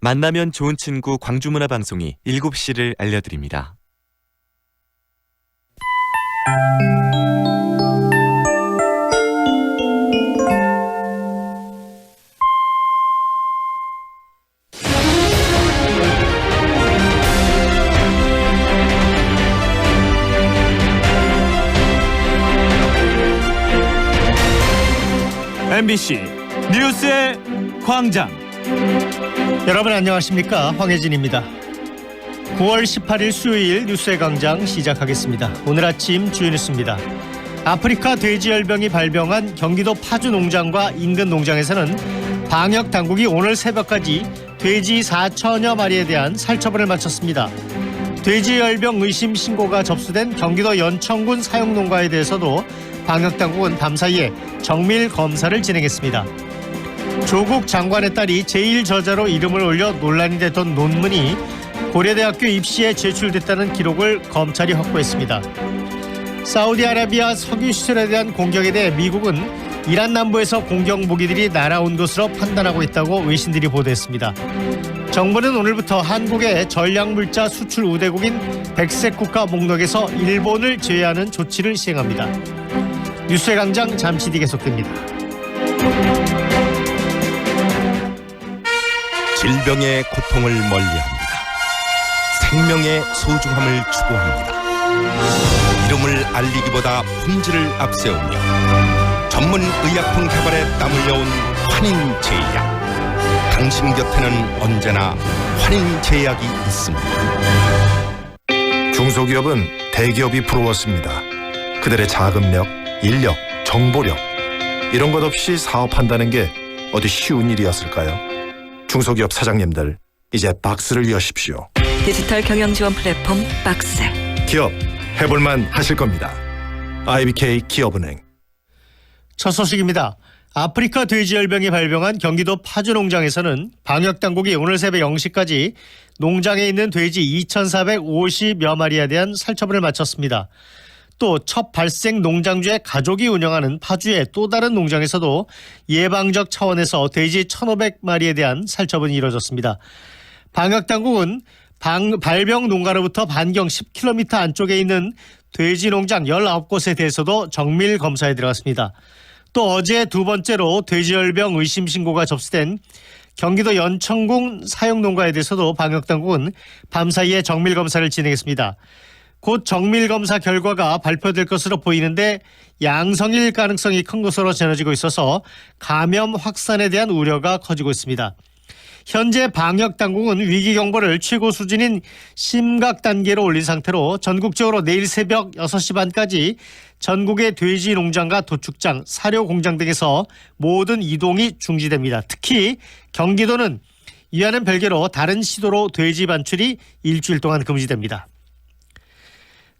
만나면 좋은 친구 광주문화방송이 7시를 알려드립니다. MBC 뉴스의 광장. 여러분 안녕하십니까, 황혜진입니다. 9월 18일 수요일 뉴스의 광장 시작하겠습니다. 오늘 아침 주요 뉴스입니다. 아프리카 돼지열병이 발병한 경기도 파주 농장과 인근 농장에서는 방역 당국이 오늘 새벽까지 돼지 4천여 마리에 대한 살처분을 마쳤습니다. 돼지열병 의심 신고가 접수된 경기도 연천군 사육농가에 대해서도 방역 당국은 밤사이에 정밀 검사를 진행했습니다. 조국 장관의 딸이 제1저자로 이름을 올려 논란이 됐던 논문이 고려대학교 입시에 제출됐다는 기록을 검찰이 확보했습니다. 사우디아라비아 석유 시설에 대한 공격에 대해 미국은 이란 남부에서 공격 무기들이 날아온 것으로 판단하고 있다고 외신들이 보도했습니다. 정부는 오늘부터 한국의 전략물자 수출 우대국인 백색 국가 목록에서 일본을 제외하는 조치를 시행합니다. 뉴스의 광장 잠시 뒤 계속됩니다. 질병의 고통을 멀리합니다. 생명의 소중함을 추구합니다. 이름을 알리기보다 품질을 앞세우며 전문 의약품 개발에 땀 흘려온 환인제약. 당신 곁에는 언제나 환인제약이 있습니다. 중소기업은 대기업이 부러웠습니다. 그들의 자금력, 인력, 정보력, 이런 것 없이 사업한다는 게 어디 쉬운 일이었을까요? 중소기업 사장님들, 이제 박스를 여십시오. 디지털 경영 지원 플랫폼 박스. 기업 해볼만 하실 겁니다. IBK 기업은행. 첫 소식입니다. 아프리카 돼지열병이 발병한 경기도 파주 농장에서는 방역당국이 오늘 새벽 0시까지 농장에 있는 돼지 2,450여 마리에 대한 살처분을 마쳤습니다. 또 첫 발생 농장주의 가족이 운영하는 파주의 또 다른 농장에서도 예방적 차원에서 돼지 1,500마리에 대한 살처분이 이뤄졌습니다. 방역당국은 발병 농가로부터 반경 10km 안쪽에 있는 돼지 농장 19곳에 대해서도 정밀 검사에 들어갔습니다. 또 어제 두 번째로 돼지열병 의심 신고가 접수된 경기도 연천군 사육농가에 대해서도 방역당국은 밤사이에 정밀 검사를 진행했습니다. 곧 정밀 검사 결과가 발표될 것으로 보이는데 양성일 가능성이 큰 것으로 전해지고 있어서 감염 확산에 대한 우려가 커지고 있습니다. 현재 방역당국은 위기경보를 최고 수준인 심각 단계로 올린 상태로 전국적으로 내일 새벽 6시 반까지 전국의 돼지 농장과 도축장, 사료 공장 등에서 모든 이동이 중지됩니다. 특히 경기도는 이와는 별개로 다른 시도로 돼지 반출이 일주일 동안 금지됩니다.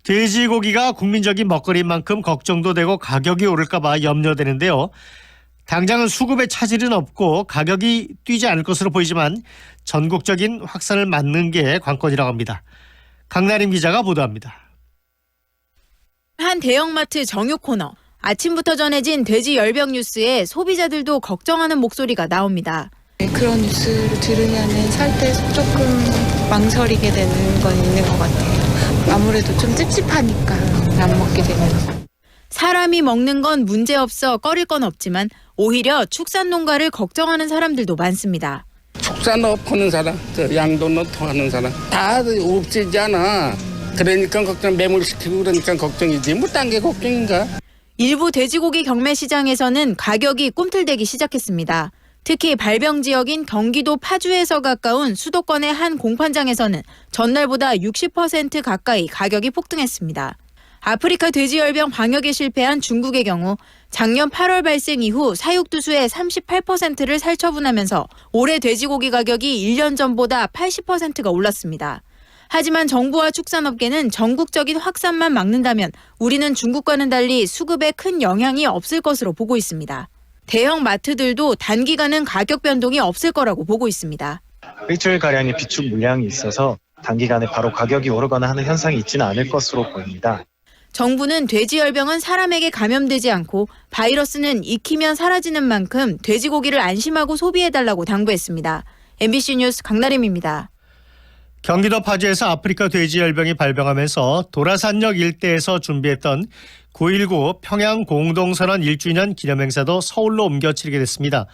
돼지고기가 국민적인 먹거리인 만큼 걱정도 되고 가격이 오를까 봐 염려되는데요. 당장은 수급에 차질은 없고 가격이 뛰지 않을 것으로 보이지만 전국적인 확산을 막는 게 관건이라고 합니다. 강나림 기자가 보도합니다. 한 대형마트 정육 코너. 아침부터 전해진 돼지 열병 뉴스에 소비자들도 걱정하는 목소리가 나옵니다. 그런 뉴스를 들으면 살 때 조금 망설이게 되는 건 있는 것 같아요. 아무래도 좀 찝찝하니까 안 먹게 되면. 사람이 먹는 건 문제없어 꺼릴 건 없지만 오히려 축산 농가를 걱정하는 사람들도 많습니다. 축산업 하는 사람, 양돈업 하는 사람 다 없애잖아. 그러니까 걱정, 매몰시키고 그러니까 걱정이지. 뭐 딴 게 걱정인가? 일부 돼지고기 경매 시장에서는 가격이 꿈틀대기 시작했습니다. 특히 발병 지역인 경기도 파주에서 가까운 수도권의 한 공판장에서는 전날보다 60% 가까이 가격이 폭등했습니다. 아프리카 돼지열병 방역에 실패한 중국의 경우 작년 8월 발생 이후 사육두수의 38%를 살처분하면서 올해 돼지고기 가격이 1년 전보다 80%가 올랐습니다. 하지만 정부와 축산업계는 전국적인 확산만 막는다면 우리는 중국과는 달리 수급에 큰 영향이 없을 것으로 보고 있습니다. 대형 마트들도 단기간은 가격 변동이 없을 거라고 보고 있습니다. 일주일가량의 비축 물량이 있어서 단기간에 바로 가격이 오르거나 하는 현상이 있지는 않을 것으로 보입니다. 정부는 돼지열병은 사람에게 감염되지 않고 바이러스는 익히면 사라지는 만큼 돼지고기를 안심하고 소비해달라고 당부했습니다. MBC 뉴스 강나림입니다. 경기도 파주에서 아프리카 돼지열병이 발병하면서 도라산역 일대에서 준비했던 9.19 평양 공동선언 1주년 기념행사도 서울로 옮겨 치르게 됐습니다.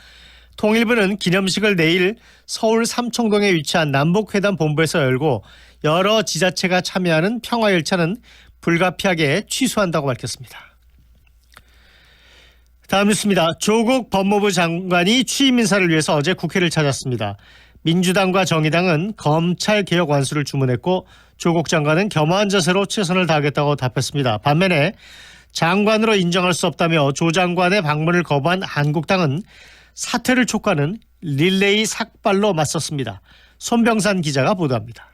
통일부는 기념식을 내일 서울 삼청동에 위치한 남북회담 본부에서 열고 여러 지자체가 참여하는 평화열차는 불가피하게 취소한다고 밝혔습니다. 다음 뉴스입니다. 조국 법무부 장관이 취임 인사를 위해서 어제 국회를 찾았습니다. 민주당과 정의당은 검찰개혁 완수를 주문했고 조국 장관은 겸허한 자세로 최선을 다하겠다고 답했습니다. 반면에 장관으로 인정할 수 없다며 조 장관의 방문을 거부한 한국당은 사퇴를 촉구하는 릴레이 삭발로 맞섰습니다. 손병산 기자가 보도합니다.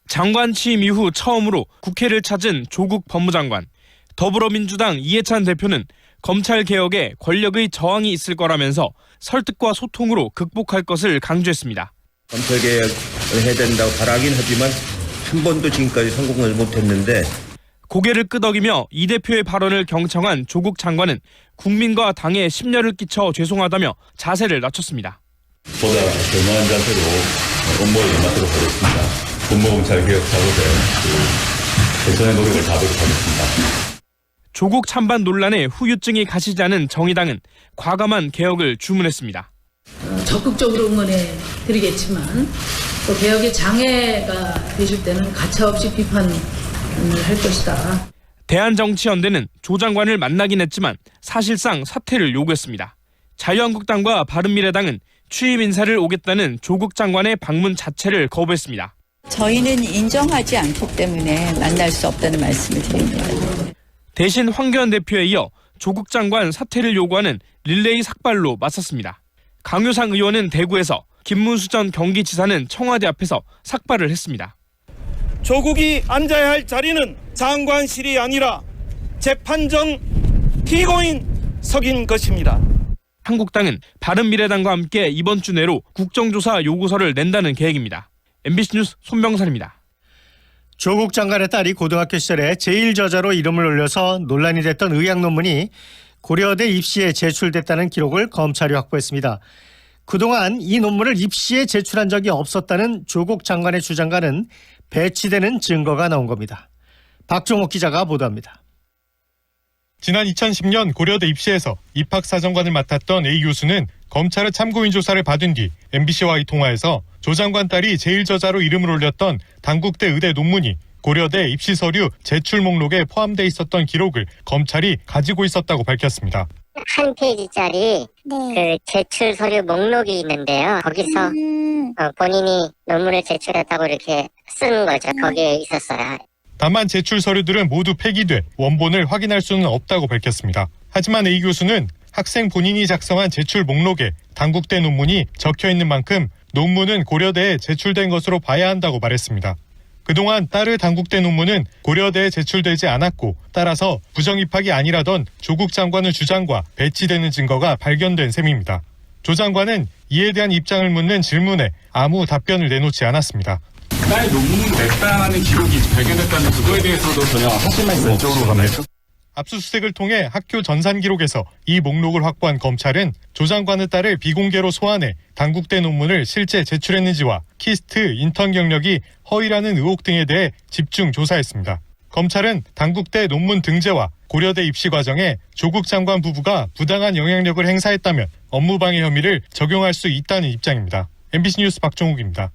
장관 취임 이후 처음으로 국회를 찾은 조국 법무장관. 더불어민주당 이해찬 대표는 검찰개혁에 권력의 저항이 있을 거라면서 설득과 소통으로 극복할 것을 강조했습니다. 검찰개혁을 해야 된다고 바라긴 하지만 한 번도 지금까지 성공을 못했는데 고개를 끄덕이며 이 대표의 발언을 경청한 조국 장관은 국민과 당에 심려를 끼쳐 죄송하다며 자세를 낮췄습니다. 보다 겸허한 자세로 업무를 임하도록 하겠습니다. 법무검찰개혁 작업에 최선의 노력을 다하도록 하겠습니다. 조국 찬반 논란에 후유증이 가시지 않은 정의당은 과감한 개혁을 주문했습니다. 적극적으로 응원해 드리겠지만 또 개혁의 장애가 되실 때는 가차없이 비판을 할 것이다. 대한정치연대는 조 장관을 만나긴 했지만 사실상 사퇴를 요구했습니다. 자유한국당과 바른미래당은 취임 인사를 오겠다는 조국 장관의 방문 자체를 거부했습니다. 저희는 인정하지 않기 때문에 만날 수 없다는 말씀을 드립니다. 대신 황교안 대표에 이어 조국 장관 사퇴를 요구하는 릴레이 삭발로 맞섰습니다. 강효상 의원은 대구에서, 김문수 전 경기지사는 청와대 앞에서 삭발을 했습니다. 조국이 앉아야 할 자리는 장관실이 아니라 재판정 피고인석인 것입니다. 한국당은 바른미래당과 함께 이번 주 내로 국정조사 요구서를 낸다는 계획입니다. MBC 뉴스 손병산입니다. 조국 장관의 딸이 고등학교 시절에 제1저자로 이름을 올려서 논란이 됐던 의학 논문이 고려대 입시에 제출됐다는 기록을 검찰이 확보했습니다. 그동안 이 논문을 입시에 제출한 적이 없었다는 조국 장관의 주장과는 배치되는 증거가 나온 겁니다. 박종옥 기자가 보도합니다. 지난 2010년 고려대 입시에서 입학사정관을 맡았던 A 교수는 검찰의 참고인 조사를 받은 뒤 MBC와의 통화에서 조 장관 딸이 제1저자로 이름을 올렸던 단국대 의대 논문이 고려대 입시 서류 제출 목록에 포함돼 있었던 기록을 검찰이 가지고 있었다고 밝혔습니다. 한 페이지짜리 그 제출 서류 목록이 있는데요. 거기서 본인이 논문을 제출했다고 이렇게 쓴 거죠. 거기에 있었어요. 다만 제출 서류들은 모두 폐기돼 원본을 확인할 수는 없다고 밝혔습니다. 하지만 A 교수는 학생 본인이 작성한 제출 목록에 단국대 논문이 적혀 있는 만큼 논문은 고려대에 제출된 것으로 봐야 한다고 말했습니다. 그동안 딸의 단국대 논문은 고려대에 제출되지 않았고 따라서 부정입학이 아니라던 조국 장관의 주장과 배치되는 증거가 발견된 셈입니다. 조 장관은 이에 대한 입장을 묻는 질문에 아무 답변을 내놓지 않았습니다. 딸 논문을 냈다는 기록이 발견됐다는 그거에 대해서도 전혀 하실 말씀 없으신가요? 압수수색을 통해 학교 전산 기록에서 이 목록을 확보한 검찰은 조 장관의 딸을 비공개로 소환해 단국대 논문을 실제 제출했는지와 키스트, 인턴 경력이 허위라는 의혹 등에 대해 집중 조사했습니다. 검찰은 단국대 논문 등재와 고려대 입시 과정에 조국 장관 부부가 부당한 영향력을 행사했다면 업무방해 혐의를 적용할 수 있다는 입장입니다. MBC 뉴스 박종욱입니다.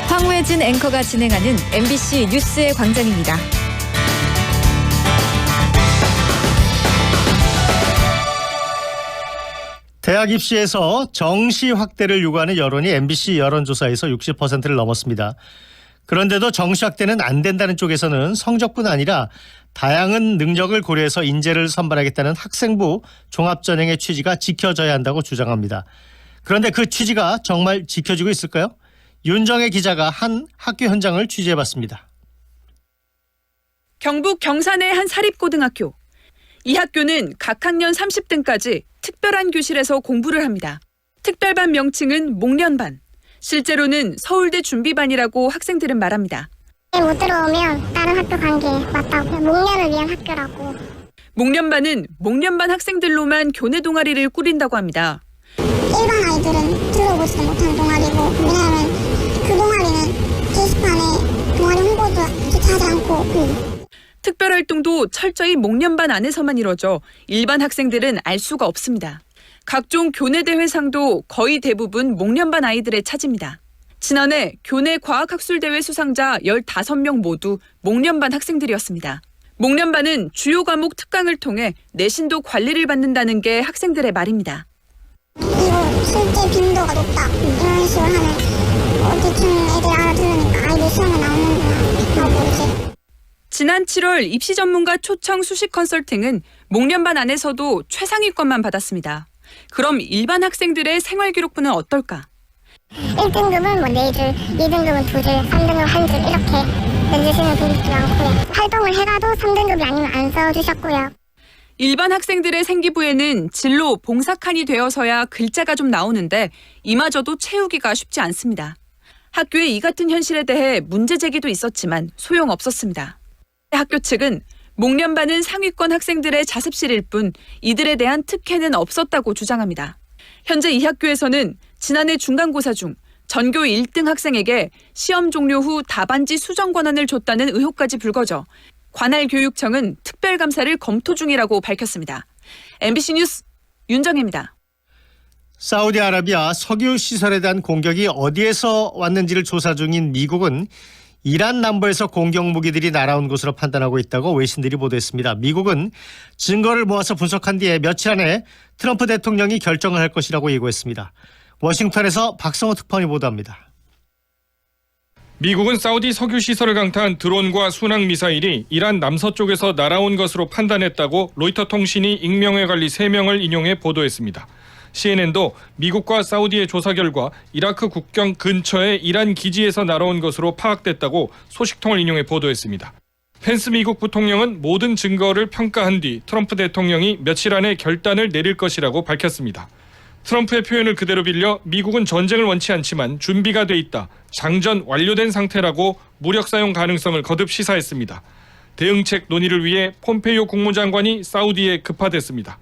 황우혜진 앵커가 진행하는 MBC 뉴스의 광장입니다. 대학 입시에서 정시 확대를 요구하는 여론이 MBC 여론조사에서 60%를 넘었습니다. 그런데도 정시 확대는 안 된다는 쪽에서는 성적뿐 아니라 다양한 능력을 고려해서 인재를 선발하겠다는 학생부 종합전형의 취지가 지켜져야 한다고 주장합니다. 그런데 그 취지가 정말 지켜지고 있을까요? 윤정혜 기자가 한 학교 현장을 취재해봤습니다. 경북 경산의 한 사립고등학교. 이 학교는 각 학년 30등까지 특별한 교실에서 공부를 합니다. 특별반 명칭은 목련반. 실제로는 서울대 준비반이라고 학생들은 말합니다. 못 들어오면 다른 학교 간 게 맞다고. 목련을 위한 학교라고. 목련반은 목련반 학생들로만 교내 동아리를 꾸린다고 합니다. 일반 아이들은 들어보지도 못한 동아리고, 왜냐하면 그 동아리는 게시판에 동아리 홍보도 주차하지 않고 특별활동도 철저히 목련반 안에서만 이뤄져 일반 학생들은 알 수가 없습니다. 각종 교내 대회상도 거의 대부분 목련반 아이들의 차지입니다. 지난해 교내 과학학술대회 수상자 15명 모두 목련반 학생들이었습니다. 목련반은 주요 과목 특강을 통해 내신도 관리를 받는다는 게 학생들의 말입니다. 이거 실제 빈도가 높다, 이런 식으로 하면 대충 애들이 알아들으니까 아이들 시험에 나오는구나 하고 이제. 지난 7월 입시 전문가 초청 수식 컨설팅은 목련반 안에서도 최상위권만 받았습니다. 그럼 일반 학생들의 생활기록부는 어떨까? 1등급은 뭐 4줄, 2등급은 2줄, 3등급 1줄 이렇게 면제시는 분들도 많고요. 활동을 해가도 3등급이 아니면 안 써주셨고요. 일반 학생들의 생기부에는 진로, 봉사 칸이 되어서야 글자가 좀 나오는데 이마저도 채우기가 쉽지 않습니다. 학교의 이 같은 현실에 대해 문제 제기도 있었지만 소용없었습니다. 학교 측은 목련반은 상위권 학생들의 자습실일 뿐 이들에 대한 특혜는 없었다고 주장합니다. 현재 이 학교에서는 지난해 중간고사 중 전교 1등 학생에게 시험 종료 후 답안지 수정 권한을 줬다는 의혹까지 불거져 관할 교육청은 특별감사를 검토 중이라고 밝혔습니다. MBC 뉴스 윤정혜입니다. 사우디아라비아 석유 시설에 대한 공격이 어디에서 왔는지를 조사 중인 미국은 이란 남부에서 공격 무기들이 날아온 것으로 판단하고 있다고 외신들이 보도했습니다. 미국은 증거를 모아서 분석한 뒤에 며칠 안에 트럼프 대통령이 결정을 할 것이라고 예고했습니다. 워싱턴에서 박성호 특파원이 보도합니다. 미국은 사우디 석유 시설을 강타한 드론과 순항 미사일이 이란 남서쪽에서 날아온 것으로 판단했다고 로이터 통신이 익명의 관리 3명을 인용해 보도했습니다. CNN도 미국과 사우디의 조사 결과 이라크 국경 근처의 이란 기지에서 날아온 것으로 파악됐다고 소식통을 인용해 보도했습니다. 펜스 미국 부통령은 모든 증거를 평가한 뒤 트럼프 대통령이 며칠 안에 결단을 내릴 것이라고 밝혔습니다. 트럼프의 표현을 그대로 빌려 미국은 전쟁을 원치 않지만 준비가 돼 있다, 장전 완료된 상태라고 무력 사용 가능성을 거듭 시사했습니다. 대응책 논의를 위해 폼페이오 국무장관이 사우디에 급파됐습니다.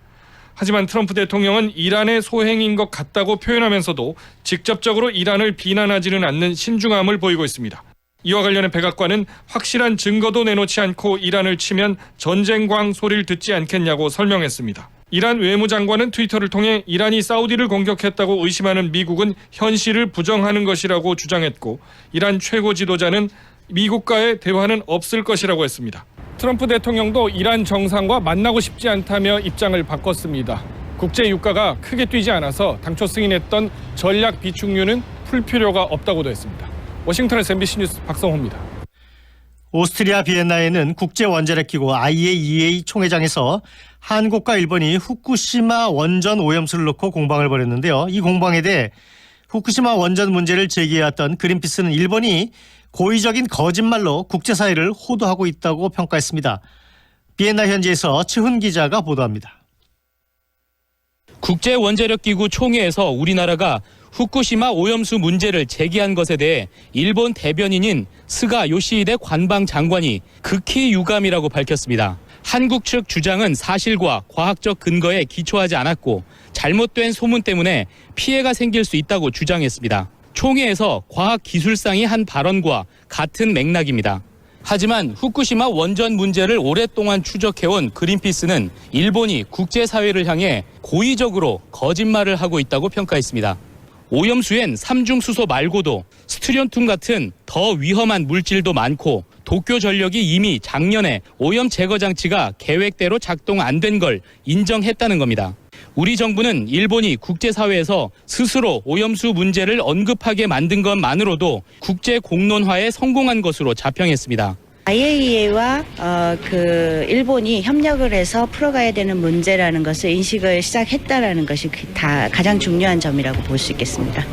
하지만 트럼프 대통령은 이란의 소행인 것 같다고 표현하면서도 직접적으로 이란을 비난하지는 않는 신중함을 보이고 있습니다. 이와 관련해 백악관은 확실한 증거도 내놓지 않고 이란을 치면 전쟁광 소리를 듣지 않겠냐고 설명했습니다. 이란 외무장관은 트위터를 통해 이란이 사우디를 공격했다고 의심하는 미국은 현실을 부정하는 것이라고 주장했고, 이란 최고 지도자는 미국과의 대화는 없을 것이라고 했습니다. 트럼프 대통령도 이란 정상과 만나고 싶지 않다며 입장을 바꿨습니다. 국제 유가가 크게 뛰지 않아서 당초 승인했던 전략 비축유는 풀 필요가 없다고도 했습니다. 워싱턴에서 MBC 뉴스 박성호입니다. 오스트리아 비엔나에는 국제원자력기구 IAEA 총회장에서 한국과 일본이 후쿠시마 원전 오염수를 놓고 공방을 벌였는데요. 이 공방에 대해 후쿠시마 원전 문제를 제기해왔던 그린피스는 일본이 고의적인 거짓말로 국제사회를 호도하고 있다고 평가했습니다. 비엔나 현지에서 최훈 기자가 보도합니다. 국제원자력기구 총회에서 우리나라가 후쿠시마 오염수 문제를 제기한 것에 대해 일본 대변인인 스가 요시히데 관방 장관이 극히 유감이라고 밝혔습니다. 한국 측 주장은 사실과 과학적 근거에 기초하지 않았고 잘못된 소문 때문에 피해가 생길 수 있다고 주장했습니다. 총회에서 과학기술상이 한 발언과 같은 맥락입니다. 하지만 후쿠시마 원전 문제를 오랫동안 추적해온 그린피스는 일본이 국제사회를 향해 고의적으로 거짓말을 하고 있다고 평가했습니다. 오염수엔 삼중수소 말고도 스트론튬 같은 더 위험한 물질도 많고 도쿄전력이 이미 작년에 오염 제거 장치가 계획대로 작동 안 된 걸 인정했다는 겁니다. 우리 정부는 일본이 국제사회에서 스스로 오염수 문제를 언급하게 만든 것만으로도 국제 공론화에 성공한 것으로 자평했습니다. IAEA와 일본이 협력을 해서 풀어가야 되는 문제라는 것을 인식을 시작했다라는 것이 다 가장 중요한 점이라고 볼 수 있겠습니다.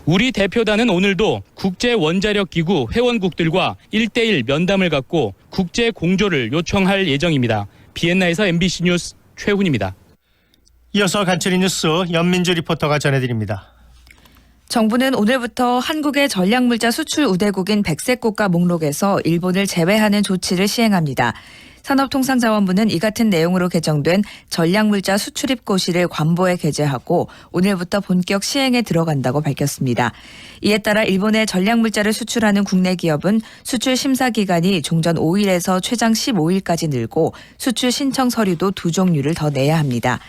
우리 대표단은 오늘도 국제원자력기구 회원국들과 1대1 면담을 갖고 국제 공조를 요청할 예정입니다. 비엔나에서 MBC 뉴스 최훈입니다. 이어서 간추린 뉴스 연민주 리포터가 전해드립니다. 정부는 오늘부터 한국의 전략물자 수출 우대국인 백색 국가 목록에서 일본을 제외하는 조치를 시행합니다. 산업통상자원부는 이 같은 내용으로 개정된 전략물자 수출입 고시를 관보에 게재하고 오늘부터 본격 시행에 들어간다고 밝혔습니다. 이에 따라 일본에 전략물자를 수출하는 국내 기업은 수출 심사 기간이 종전 5일에서 최장 15일까지 늘고 수출 신청 서류도 2종류를 더 내야 합니다.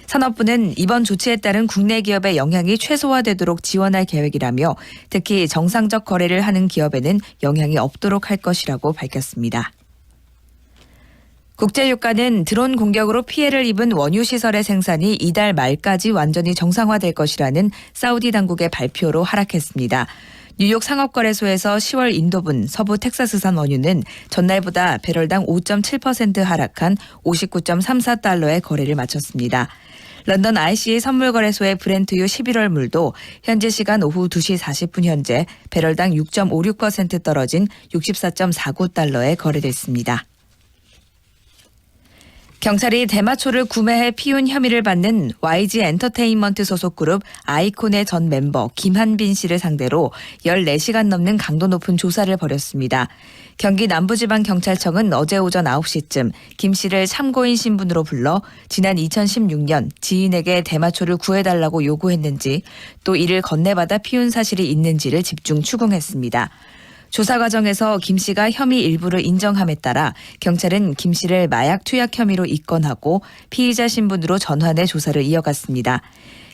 산업부는 이번 조치에 따른 국내 기업의 영향이 최소화되도록 지원할 계획이라며 특히 정상적 거래를 하는 기업에는 영향이 없도록 할 것이라고 밝혔습니다. 국제유가는 드론 공격으로 피해를 입은 원유시설의 생산이 이달 말까지 완전히 정상화될 것이라는 사우디 당국의 발표로 하락했습니다. 뉴욕 상업거래소에서 10월 인도분 서부 텍사스산 원유는 전날보다 배럴당 5.7% 하락한 59.34달러에 거래를 마쳤습니다. 런던 ICA 선물거래소의 브렌트유 11월 물도 현지 시간 오후 2시 40분 현재 배럴당 6.56% 떨어진 64.49달러에 거래됐습니다. 경찰이 대마초를 구매해 피운 혐의를 받는 YG 엔터테인먼트 소속 그룹 아이콘의 전 멤버 김한빈 씨를 상대로 14시간 넘는 강도 높은 조사를 벌였습니다. 경기 남부지방경찰청은 어제 오전 9시쯤 김 씨를 참고인 신분으로 불러 지난 2016년 지인에게 대마초를 구해달라고 요구했는지 또 이를 건네받아 피운 사실이 있는지를 집중 추궁했습니다. 조사 과정에서 김 씨가 혐의 일부를 인정함에 따라 경찰은 김 씨를 마약 투약 혐의로 입건하고 피의자 신분으로 전환해 조사를 이어갔습니다.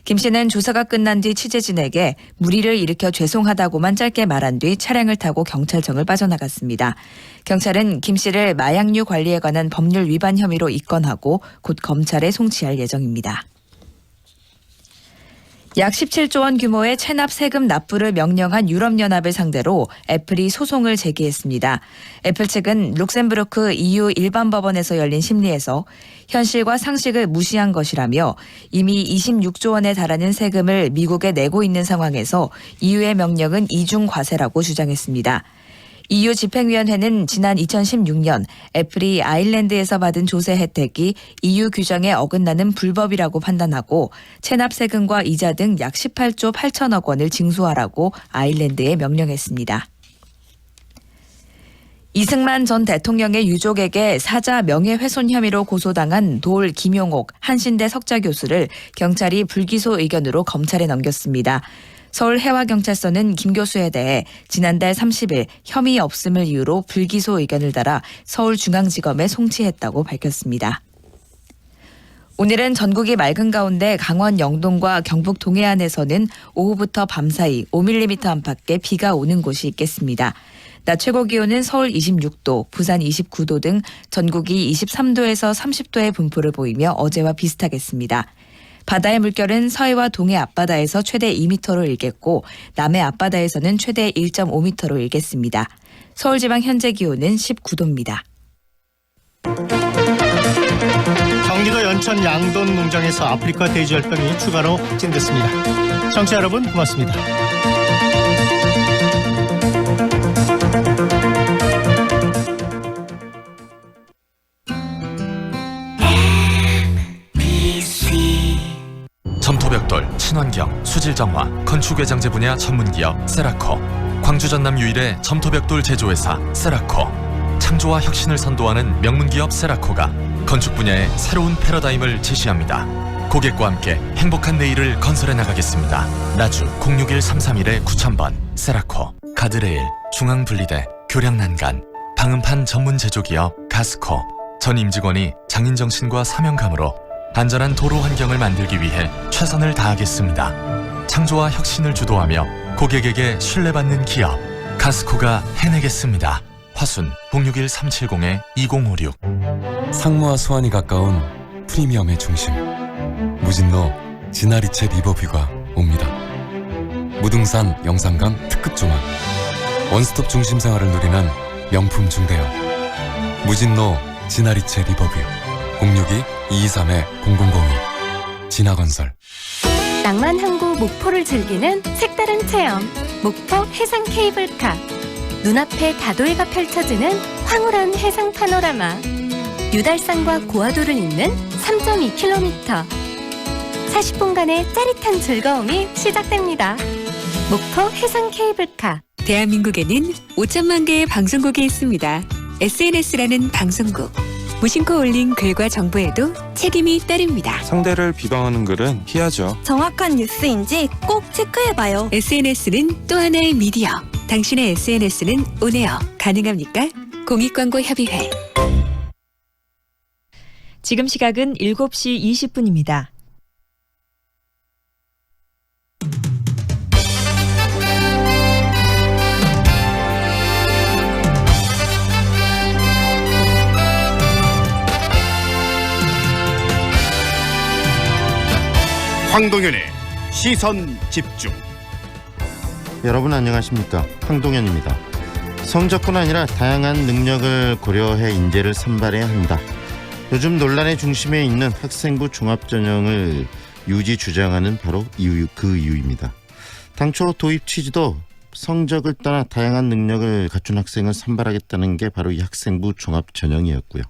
김 씨는 조사가 끝난 뒤 취재진에게 무리를 일으켜 죄송하다고만 짧게 말한 뒤 차량을 타고 경찰청을 빠져나갔습니다. 경찰은 김 씨를 마약류 관리에 관한 법률 위반 혐의로 입건하고 곧 검찰에 송치할 예정입니다. 약 17조 원 규모의 체납 세금 납부를 명령한 유럽연합을 상대로 애플이 소송을 제기했습니다. 애플 측은 룩셈부르크 EU 일반 법원에서 열린 심리에서 현실과 상식을 무시한 것이라며 이미 26조 원에 달하는 세금을 미국에 내고 있는 상황에서 EU의 명령은 이중 과세라고 주장했습니다. EU 집행위원회는 지난 2016년 애플이 아일랜드에서 받은 조세 혜택이 EU 규정에 어긋나는 불법이라고 판단하고 체납 세금과 이자 등 약 18조 8천억 원을 징수하라고 아일랜드에 명령했습니다. 이승만 전 대통령의 유족에게 사자 명예훼손 혐의로 고소당한 돌 김용옥 한신대 석좌 교수를 경찰이 불기소 의견으로 검찰에 넘겼습니다. 서울해와경찰서는 김 교수에 대해 지난달 30일 혐의 없음을 이유로 불기소 의견을 달아 서울중앙지검에 송치했다고 밝혔습니다. 오늘은 전국이 맑은 가운데 강원 영동과 경북 동해안에서는 오후부터 밤사이 5mm 안팎의 비가 오는 곳이 있겠습니다. 낮 최고 기온은 서울 26도, 부산 29도 등 전국이 23도에서 30도의 분포를 보이며 어제와 비슷하겠습니다. 바다의 물결은 서해와 동해 앞바다에서 최대 2m로 일겠고 남해 앞바다에서는 최대 1.5m로 일겠습니다. 서울지방 현재 기온은 19도입니다. 경기도 연천 양돈 농장에서 아프리카 돼지열병이 추가로 확진됐습니다. 청취자 여러분 고맙습니다. 점토벽돌, 친환경, 수질정화, 건축외장재 분야 전문기업 세라코, 광주 전남 유일의 점토벽돌 제조회사 세라코, 창조와 혁신을 선도하는 명문기업 세라코가 건축 분야의 새로운 패러다임을 제시합니다. 고객과 함께 행복한 내일을 건설해 나가겠습니다. 나주 061-331-9000번 세라코. 가드레일, 중앙분리대, 교량난간, 방음판 전문 제조기업 가스코. 전 임직원이 장인정신과 사명감으로 안전한 도로 환경을 만들기 위해 최선을 다하겠습니다. 창조와 혁신을 주도하며 고객에게 신뢰받는 기업 가스코가 해내겠습니다. 화순 061-370-2056. 상무와 수완이 가까운 프리미엄의 중심 무진로 지나리체 리버뷰가 옵니다. 무등산 영산강 특급 조망 원스톱 중심 생활을 누리는 명품 중대형 무진로 지나리체 리버뷰 062-223-0002 진화건설. 낭만 항구 목포를 즐기는 색다른 체험 목포 해상 케이블카. 눈앞에 다도해가 펼쳐지는 황홀한 해상 파노라마. 유달산과 고화도를 잇는 3.2km. 40분간의 짜릿한 즐거움이 시작됩니다. 목포 해상 케이블카. 대한민국에는 5천만 개의 방송국이 있습니다. SNS라는 방송국, 무심코 올린 글과 정보에도 책임이 따릅니다. 상대를 비방하는 글은 피하죠. 정확한 뉴스인지 꼭 체크해봐요. SNS는 또 하나의 미디어. 당신의 SNS는 온에어. 가능합니까? 공익광고협의회. 지금 시각은 7시 20분입니다. 황동현의 시선 집중. 여러분 안녕하십니까? 황동현입니다. 성적뿐 아니라 다양한 능력을 고려해 인재를 선발해야 한다. 요즘 논란의 중심에 있는 학생부 종합전형을 유지 주장하는 바로 그 이유입니다. 당초 도입 취지도 성적을 떠나 다양한 능력을 갖춘 학생을 선발하겠다는 게 바로 이 학생부 종합전형이었고요.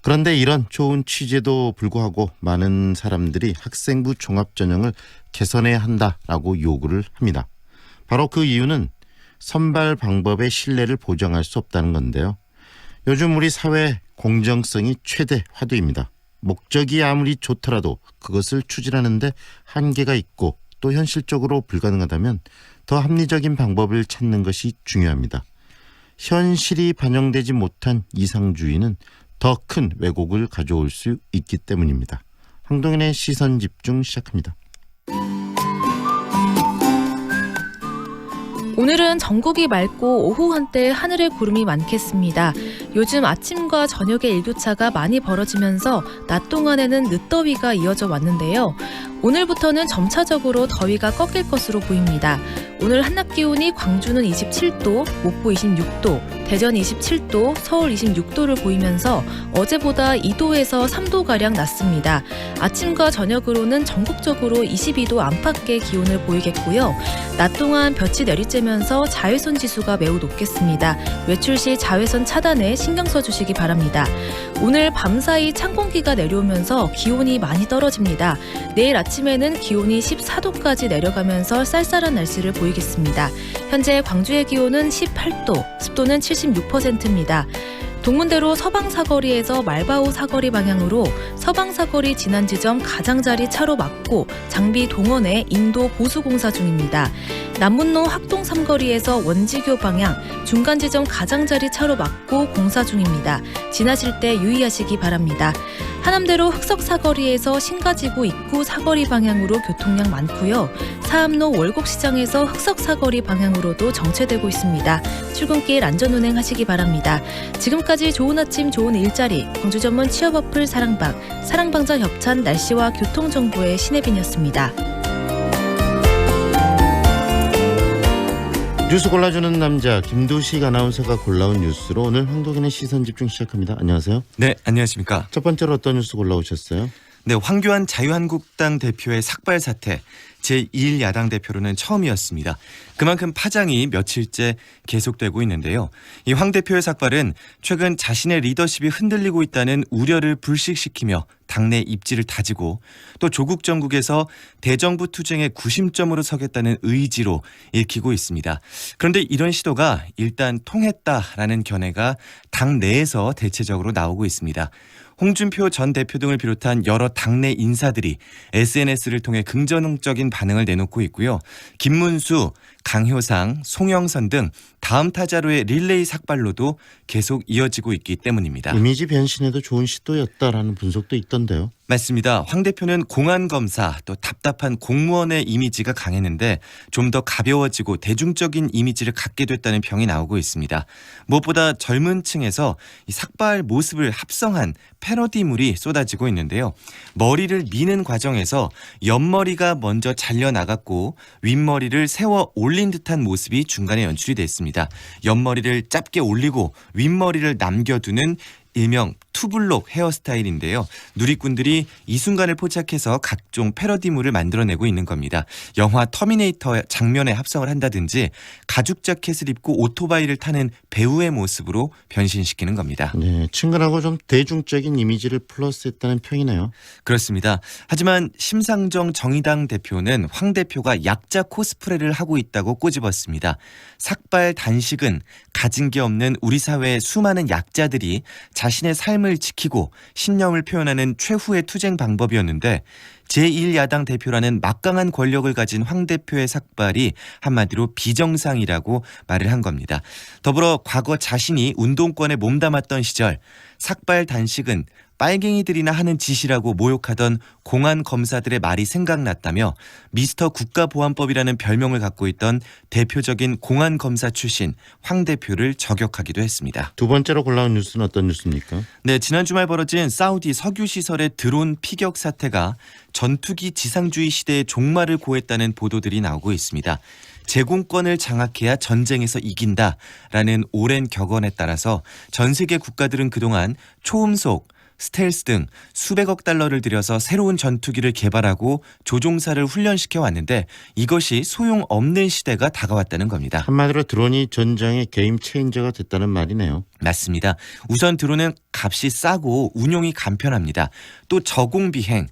그런데 이런 좋은 취지에도 불구하고 많은 사람들이 학생부 종합전형을 개선해야 한다라고 요구를 합니다. 바로 그 이유는 선발 방법의 신뢰를 보장할 수 없다는 건데요. 요즘 우리 사회 공정성이 최대 화두입니다. 목적이 아무리 좋더라도 그것을 추진하는데 한계가 있고 또 현실적으로 불가능하다면 더 합리적인 방법을 찾는 것이 중요합니다. 현실이 반영되지 못한 이상주의는 더 큰 왜곡을 가져올 수 있기 때문입니다. 황동현의 시선 집중 시작합니다. 오늘은 전국이 맑고 오후 한때 하늘에 구름이 많겠습니다. 요즘 아침과 저녁에 일교차가 많이 벌어지면서 낮 동안에는 늦더위가 이어져 왔는데요. 오늘부터는 점차적으로 더위가 꺾일 것으로 보입니다. 오늘 한낮 기온이 광주는 27도, 목포 26도, 대전 27도, 서울 26도를 보이면서 어제보다 2도에서 3도가량 낮습니다. 아침과 저녁으로는 전국적으로 22도 안팎의 기온을 보이겠고요. 낮 동안 볕이 내리쬐면서 자외선 지수가 매우 높겠습니다. 외출 시 자외선 차단에 신경 써주시기 바랍니다. 오늘 밤사이 찬 공기가 내려오면서 기온이 많이 떨어집니다. 내일 아침에는 기온이 14도까지 내려가면서 쌀쌀한 날씨를 보이겠습니다. 현재 광주의 기온은 18도, 습도는 76%입니다. 동문대로 서방사거리에서 말바오 사거리 방향으로 서방사거리 지난 지점 가장자리 차로 막고 장비 동원해 인도 보수공사 중입니다. 남문로 학동 삼거리에서 원지교 방향 중간 지점 가장자리 차로 막고 공사 중입니다. 지나실 때 유의하시기 바랍니다. 하남대로 흑석사거리에서 신가지구 입구 사거리 방향으로 교통량 많고요. 사암로 월곡시장에서 흑석사거리 방향으로도 정체되고 있습니다. 출근길 안전운행하시기 바랍니다. 지금까지 좋은 아침 좋은 일자리 광주 전문 취업 어플 사랑방자 협찬 날씨와 교통정보의 신혜빈이었습니다. 뉴스 골라주는 남자 김도식 아나운서가 골라온 뉴스로 오늘 황동현의 시선 집중 시작합니다. 안녕하세요. 네, 안녕하십니까. 첫 번째로 어떤 뉴스 골라오셨어요? 네, 황교안 자유한국당 대표의 삭발 사태, 제2일 야당 대표로는 처음이었습니다. 그만큼 파장이 며칠째 계속되고 있는데요. 이 황 대표의 삭발은 최근 자신의 리더십이 흔들리고 있다는 우려를 불식시키며 당내 입지를 다지고 또 조국 정국에서 대정부 투쟁의 구심점으로 서겠다는 의지로 읽히고 있습니다. 그런데 이런 시도가 일단 통했다라는 견해가 당 내에서 대체적으로 나오고 있습니다. 홍준표 전 대표 등을 비롯한 여러 당내 인사들이 SNS를 통해 긍정적인 반응을 내놓고 있고요. 김문수, 강효상, 송영선 등 다음 타자로의 릴레이 삭발로도 계속 이어지고 있기 때문입니다. 이미지 변신에도 좋은 시도였다라는 분석도 있던데요. 맞습니다. 황 대표는 공안검사 또 답답한 공무원의 이미지가 강했는데 좀 더 가벼워지고 대중적인 이미지를 갖게 됐다는 평이 나오고 있습니다. 무엇보다 젊은 층에서 이 삭발 모습을 합성한 패러디물이 쏟아지고 있는데요. 머리를 미는 과정에서 옆머리가 먼저 잘려나갔고 윗머리를 세워 올린 듯한 모습이 중간에 연출이 됐습니다. 옆머리를 짧게 올리고 윗머리를 남겨두는 일명 투블록 헤어스타일인데요. 누리꾼들이 이 순간을 포착해서 각종 패러디물을 만들어내고 있는 겁니다. 영화 터미네이터 장면에 합성을 한다든지 가죽 자켓을 입고 오토바이를 타는 배우의 모습으로 변신시키는 겁니다. 네, 친근하고 좀 대중적인 이미지를 플러스했다는 평이네요. 그렇습니다. 하지만 심상정 정의당 대표는 황 대표가 약자 코스프레를 하고 있다고 꼬집었습니다. 삭발 단식은 가진 게 없는 우리 사회의 수많은 약자들이 자신의 삶을 선을 지키고 신념을 표현하는 최후의 투쟁 방법이었는데 제1야당 대표라는 막강한 권력을 가진 황 대표의 삭발이 한마디로 비정상이라고 말을 한 겁니다. 더불어 과거 자신이 운동권에 몸담았던 시절 삭발 단식은 빨갱이들이나 하는 짓이라고 모욕하던 공안 검사들의 말이 생각났다며 미스터 국가보안법이라는 별명을 갖고 있던 대표적인 공안 검사 출신 황 대표를 저격하기도 했습니다. 두 번째로 골라온 뉴스는 어떤 뉴스입니까? 네, 지난 주말 벌어진 사우디 석유시설의 드론 피격 사태가 전투기 지상주의 시대의 종말을 고했다는 보도들이 나오고 있습니다. 제공권을 장악해야 전쟁에서 이긴다라는 오랜 격언에 따라서 전 세계 국가들은 그동안 초음속, 스텔스 등 수백억 달러를 들여서 새로운 전투기를 개발하고 조종사를 훈련시켜 왔는데 이것이 소용없는 시대가 다가왔다는 겁니다. 한마디로 드론이 전장의 게임 체인저가 됐다는 말이네요. 맞습니다. 우선 드론은 값이 싸고 운용이 간편합니다. 또 저공 비행,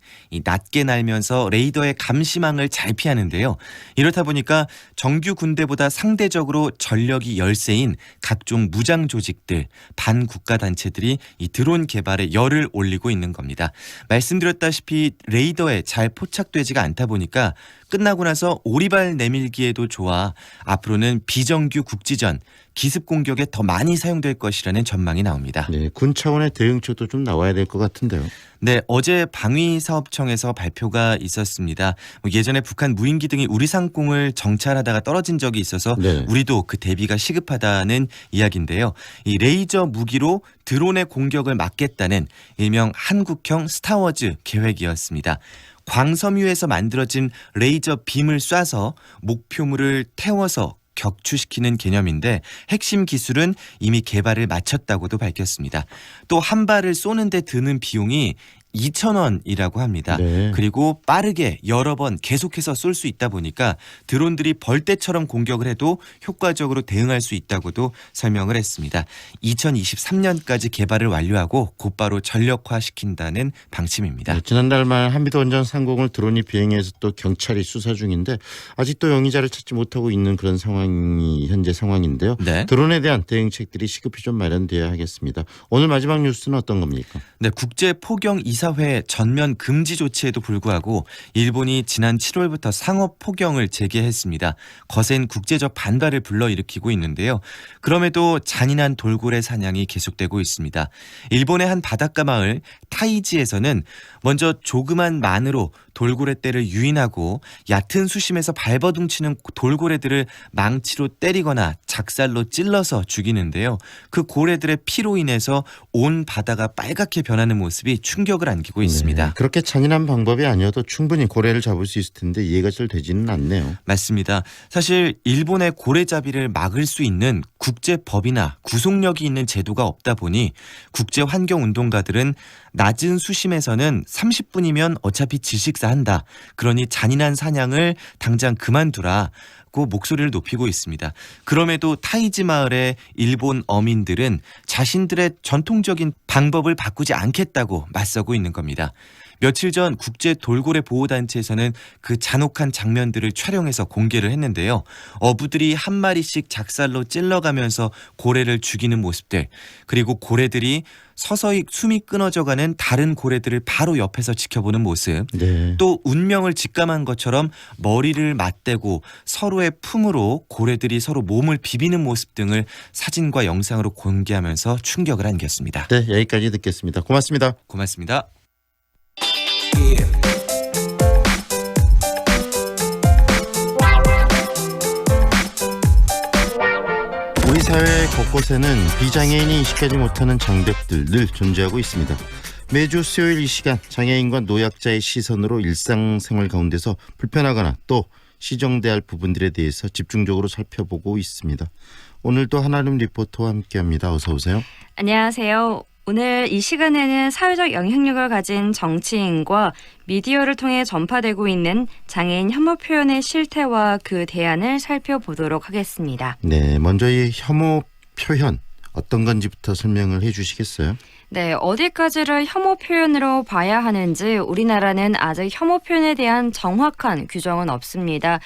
낮게 날면서 레이더의 감시망을 잘 피하는데요. 이렇다 보니까 정규 군대보다 상대적으로 전력이 열세인 각종 무장 조직들, 반국가 단체들이 이 드론 개발에 열을 올리고 있는 겁니다. 말씀드렸다시피 레이더에 잘 포착되지가 않다 보니까 끝나고 나서 오리발 내밀기에도 좋아 앞으로는 비정규 국지전, 기습 공격에 더 많이 사용될 것이라는 전망이 나옵니다. 네, 군 차원의 대응책도 좀 나와야 될 것 같은데요. 네, 어제 방위사업청에서 발표가 있었습니다. 예전에 북한 무인기 등이 우리 상공을 정찰하다가 떨어진 적이 있어서 우리도 그 대비가 시급하다는 이야기인데요. 이 레이저 무기로 드론의 공격을 막겠다는 일명 한국형 스타워즈 계획이었습니다. 광섬유에서 만들어진 레이저 빔을 쏴서 목표물을 태워서 격추시키는 개념인데 핵심 기술은 이미 개발을 마쳤다고도 밝혔습니다. 또 한 발을 쏘는데 드는 비용이 2,000원이라고 합니다. 네. 그리고 빠르게 여러 번 계속해서 쏠 수 있다 보니까 드론들이 벌떼처럼 공격을 해도 효과적으로 대응할 수 있다고도 설명을 했습니다. 2023년까지 개발을 완료하고 곧바로 전력화시킨다는 방침입니다. 네, 지난달 말 한미도 원전 상공을 드론이 비행해서 또 경찰이 수사 중인데 아직도 용의자를 찾지 못하고 있는 그런 상황이 현재 상황인데요. 네. 드론에 대한 대응책들이 시급히 좀 마련돼야 하겠습니다. 오늘 마지막 뉴스는 어떤 겁니까? 네, 국제 포경 이사회 전면 금지 조치에도 불구하고 일본이 지난 7월부터 상업 포경을 재개했습니다. 거센 국제적 반발을 불러일으키고 있는데요. 그럼에도 잔인한 돌고래 사냥이 계속되고 있습니다. 일본의 한 바닷가 마을 타이지에서는 먼저 조그만 만으로 돌고래 떼를 유인하고 얕은 수심에서 발버둥치는 돌고래들을 망치로 때리거나 작살로 찔러서 죽이는데요. 그 고래들의 피로 인해서 온 바다가 빨갛게 변하는 모습이 충격을 안기고 있습니다. 네, 그렇게 잔인한 방법이 아니어도 충분히 고래를 잡을 수 있을 텐데 이해가 잘 되지는 않네요. 맞습니다. 사실 일본의 고래잡이를 막을 수 있는 국제법이나 구속력이 있는 제도가 없다 보니 국제환경운동가들은 낮은 수심에서는 30분이면 어차피 질식사한다. 그러니 잔인한 사냥을 당장 그만두라고 목소리를 높이고 있습니다. 그럼에도 타이지 마을의 일본 어민들은 자신들의 전통적인 방법을 바꾸지 않겠다고 맞서고 있는 겁니다. 며칠 전 국제 돌고래 보호단체에서는 그 잔혹한 장면들을 촬영해서 공개를 했는데요. 어부들이 한 마리씩 작살로 찔러가면서 고래를 죽이는 모습들, 그리고 고래들이 서서히 숨이 끊어져가는 다른 고래들을 바로 옆에서 지켜보는 모습, 또 운명을 직감한 것처럼 머리를 맞대고 서로의 품으로 고래들이 서로 몸을 비비는 모습 등을 사진과 영상으로 공개하면서 충격을 안겼습니다. 네, 여기까지 듣겠습니다. 고맙습니다. 고맙습니다. 우리 사회 곳곳에는 비장애인이 인식하지 못하는 장벽들 늘 존재하고 있습니다. 매주 수요일 이 시간 장애인과 노약자의 시선으로 일상생활 가운데서 불편하거나 또 시정돼야 할 부분들에 대해서 집중적으로 살펴보고 있습니다. 오늘도 한아름 리포터와 함께합니다. 어서 오세요. 안녕하세요. 오늘 이 시간에는 사회적 영향력을 가진 정치인과 미디어를 통해 전파되고 있는 장애인 혐오 표현의 실태와 그 대안을 살펴보도록 하겠습니다. 네, 먼저 이 혐오 표현 어떤 건지부터 설명을 해 주시겠어요? 네, 어디까지를 혐오 표현으로 봐야 하는지 우리나라는 아직 혐오 표현에 대한 정확한 규정은 없습니다.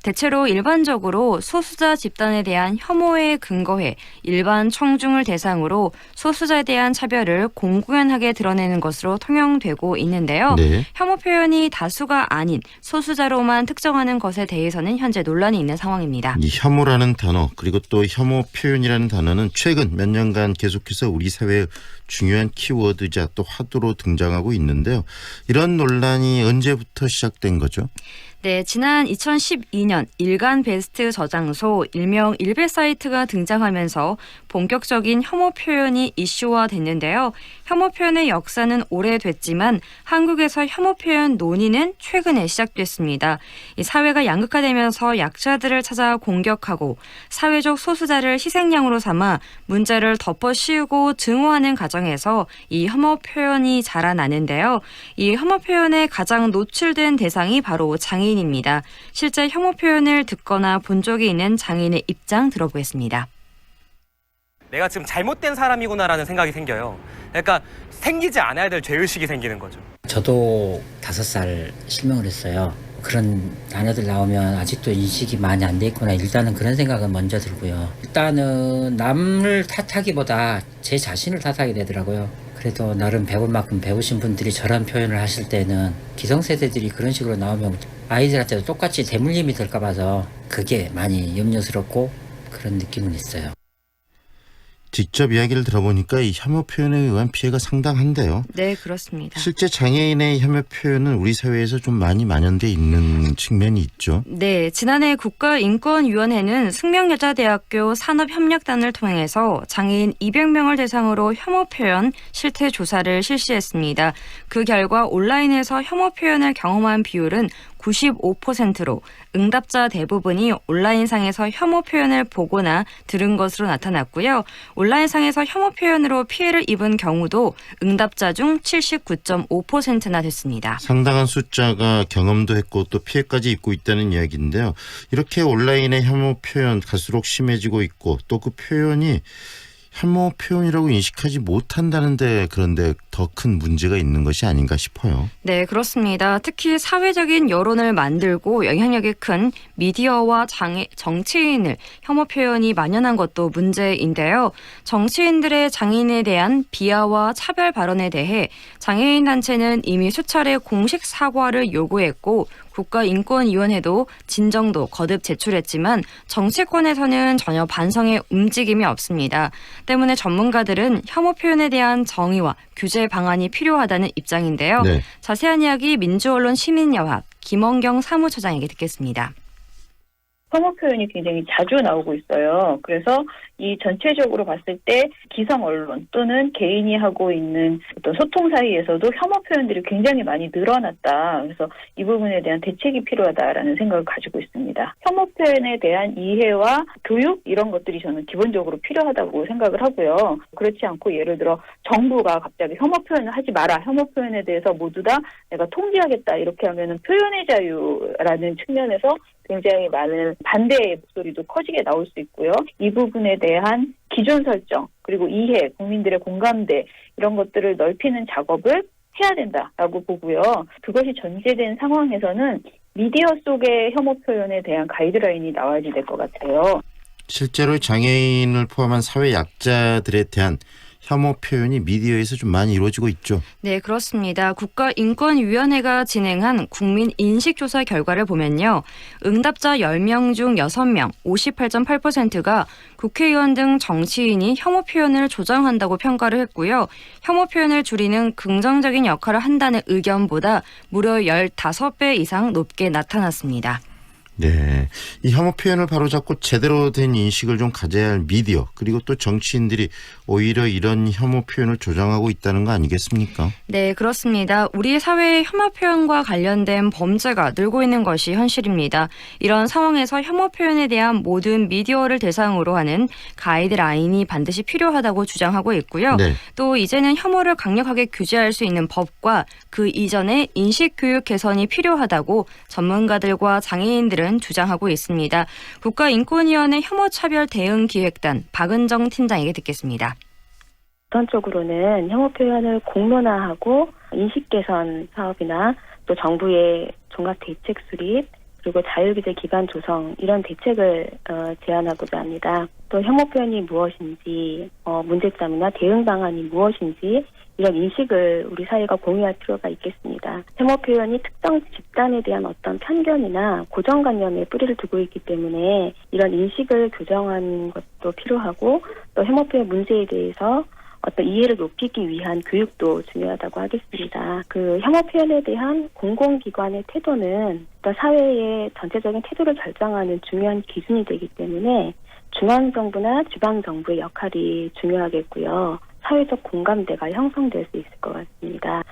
대체로 일반적으로 소수자 집단에 대한 혐오에 근거해 일반 청중을 대상으로 소수자에 대한 차별을 공공연하게 드러내는 것으로 통용되고 있는데요. 네. 혐오 표현이 다수가 아닌 소수자로만 특정하는 것에 대해서는 현재 논란이 있는 상황입니다. 이 혐오라는 단어 그리고 또 혐오 표현이라는 단어는 최근 몇 년간 계속해서 우리 사회의 중요한 키워드자 또 화두로 등장하고 있는데요. 이런 논란이 언제부터 시작된 거죠? 네, 지난 2012년 일간 베스트 저장소 일명 일베 사이트가 등장하면서 본격적인 혐오 표현이 이슈화됐는데요. 혐오 표현의 역사는 오래됐지만 한국에서 혐오 표현 논의는 최근에 시작됐습니다. 이 사회가 양극화되면서 약자들을 찾아 공격하고 사회적 소수자를 희생양으로 삼아 문제를 덮어씌우고 증오하는 과정에서 이 혐오 표현이 자라나는데요. 이 혐오 표현에 가장 노출된 대상이 바로 장애인입니다. 실제 혐오 표현을 듣거나 본 적이 있는 장애인의 입장 들어보겠습니다. 내가 지금 잘못된 사람이구나라는 생각이 생겨요. 그러니까 생기지 않아야 될 죄의식이 생기는 거죠. 저도 5살 실명을 했어요. 그런 단어들 나오면 아직도 인식이 많이 안 돼 있구나. 일단은 그런 생각은 먼저 들고요. 일단은 남을 탓하기보다 제 자신을 탓하게 되더라고요. 그래도 나름 배울 만큼 배우신 분들이 저런 표현을 하실 때는 기성세대들이 그런 식으로 나오면 아이들한테도 똑같이 대물림이 될까 봐서 그게 많이 염려스럽고 그런 느낌은 있어요. 직접 이야기를 들어보니까 이 혐오 표현에 의한 피해가 상당한데요. 네, 그렇습니다. 실제 장애인의 혐오 표현은 우리 사회에서 좀 많이 만연돼 있는 측면이 있죠. 네, 지난해 국가인권위원회는 숙명여자대학교 산업협력단을 통해서 장애인 200명을 대상으로 혐오 표현 실태 조사를 실시했습니다. 그 결과 온라인에서 혐오 표현을 경험한 비율은 95%로 응답자 대부분이 온라인상에서 혐오 표현을 보거나 들은 것으로 나타났고요. 온라인상에서 혐오 표현으로 피해를 입은 경우도 응답자 중 79.5%나 됐습니다. 상당한 숫자가 경험도 했고 또 피해까지 입고 있다는 이야기인데요. 이렇게 온라인의 혐오 표현 갈수록 심해지고 있고 또 그 표현이 혐오 표현이라고 인식하지 못한다는데 그런데 더 큰 문제가 있는 것이 아닌가 싶어요. 네, 그렇습니다. 특히 사회적인 여론을 만들고 영향력이 큰 미디어와 정치인을 혐오 표현이 만연한 것도 문제인데요. 정치인들의 장애인에 대한 비하와 차별 발언에 대해 장애인 단체는 이미 수차례 공식 사과를 요구했고 국가인권위원회도 진정도 거듭 제출했지만 정치권에서는 전혀 반성의 움직임이 없습니다. 때문에 전문가들은 혐오 표현에 대한 정의와 규제 방안이 필요하다는 입장인데요. 네. 자세한 이야기 민주언론 시민연합 김원경 사무처장에게 듣겠습니다. 혐오 표현이 굉장히 자주 나오고 있어요. 그래서 이 전체적으로 봤을 때 기성 언론 또는 개인이 하고 있는 어떤 소통 사이에서도 혐오 표현들이 굉장히 많이 늘어났다. 그래서 이 부분에 대한 대책이 필요하다라는 생각을 가지고 있습니다. 혐오 표현에 대한 이해와 교육 이런 것들이 저는 기본적으로 필요하다고 생각을 하고요. 그렇지 않고 예를 들어 정부가 갑자기 혐오 표현을 하지 마라. 혐오 표현에 대해서 모두 다 내가 통제하겠다. 이렇게 하면은 표현의 자유라는 측면에서 굉장히 많은 반대의 목소리도 커지게 나올 수 있고요. 이 부분에 대한 기준 설정 그리고 이해, 국민들의 공감대 이런 것들을 넓히는 작업을 해야 된다라고 보고요. 그것이 전제된 상황에서는 미디어 속의 혐오 표현에 대한 가이드라인이 나와야 될 것 같아요. 실제로 장애인을 포함한 사회 약자들에 대한 혐오 표현이 미디어에서 좀 많이 이루어지고 있죠. 네, 그렇습니다. 국가인권위원회가 진행한 국민인식조사 결과를 보면요. 응답자 10명 중 6명, 58.8%가 국회의원 등 정치인이 혐오 표현을 조장한다고 평가를 했고요. 혐오 표현을 줄이는 긍정적인 역할을 한다는 의견보다 무려 15배 이상 높게 나타났습니다. 네, 이 혐오 표현을 바로잡고 제대로 된 인식을 좀 가져야 할 미디어 그리고 또 정치인들이 오히려 이런 혐오 표현을 조장하고 있다는 거 아니겠습니까? 네, 그렇습니다. 우리 사회의 혐오 표현과 관련된 범죄가 늘고 있는 것이 현실입니다. 이런 상황에서 혐오 표현에 대한 모든 미디어를 대상으로 하는 가이드라인이 반드시 필요하다고 주장하고 있고요. 네. 또 이제는 혐오를 강력하게 규제할 수 있는 법과 그 이전에 인식교육 개선이 필요하다고 전문가들과 장애인들은 주장하고 있습니다. 국가인권위원회 혐오차별 대응기획단 박은정 팀장에게 듣겠습니다. 우선적으로는 혐오 표현을 공론화하고 인식 개선 사업이나 또 정부의 종합 대책 수립 그리고 자율규제 기반 조성 이런 대책을 제안하고자 합니다. 또 혐오 표현이 무엇인지, 문제점이나 대응 방안이 무엇인지 이런 인식을 우리 사회가 공유할 필요가 있겠습니다. 혐오 표현이 특정 집단에 대한 어떤 편견이나 고정관념에 뿌리를 두고 있기 때문에 이런 인식을 교정하는 것도 필요하고 또 혐오 표현 문제에 대해서 어떤 이해를 높이기 위한 교육도 중요하다고 하겠습니다. 그 혐오 표현에 대한 공공기관의 태도는 또 사회의 전체적인 태도를 결정하는 중요한 기준이 되기 때문에 중앙정부나 지방정부의 역할이 중요하겠고요. 사회적 공감대가 형성될 수 있을 것 같습니다.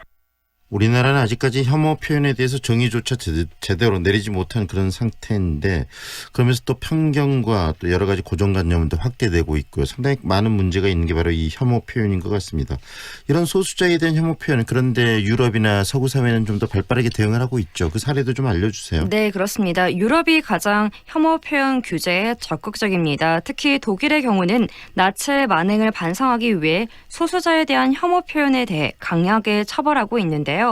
우리나라는 아직까지 혐오 표현에 대해서 정의조차 제대로 내리지 못한 그런 상태인데 그러면서 또 편견과 또 여러 가지 고정관념도 확대되고 있고요. 상당히 많은 문제가 있는 게 바로 이 혐오 표현인 것 같습니다. 이런 소수자에 대한 혐오 표현 그런데 유럽이나 서구 사회는 좀 더 발빠르게 대응을 하고 있죠. 그 사례도 좀 알려주세요. 네, 그렇습니다. 유럽이 가장 혐오 표현 규제에 적극적입니다. 특히 독일의 경우는 나치의 만행을 반성하기 위해 소수자에 대한 혐오 표현에 대해 강하게 처벌하고 있는데요.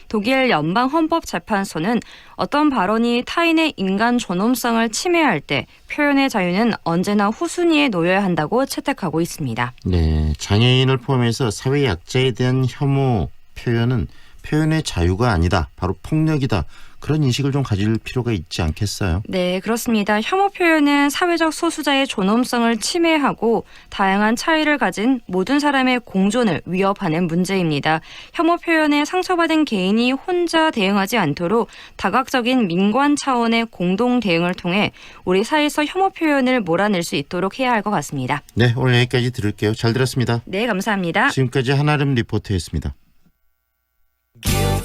독일 연방헌법재판소는 어떤 발언이 타인의 인간 존엄성을 침해할 때 표현의 자유는 언제나 후순위에 놓여야 한다고 채택하고 있습니다. 네, 장애인을 포함해서 사회 약자에 대한 혐오 표현은 표현의 자유가 아니다. 바로 폭력이다. 그런 인식을 좀 가질 필요가 있지 않겠어요? 네, 그렇습니다. 혐오 표현은 사회적 소수자의 존엄성을 침해하고 다양한 차이를 가진 모든 사람의 공존을 위협하는 문제입니다. 혐오 표현에 상처받은 개인이 혼자 대응하지 않도록 다각적인 민관 차원의 공동 대응을 통해 우리 사회에서 혐오 표현을 몰아낼 수 있도록 해야 할 것 같습니다. 네, 오늘 여기까지 들을게요. 잘 들었습니다. 네, 감사합니다. 지금까지 한아름 리포터였습니다.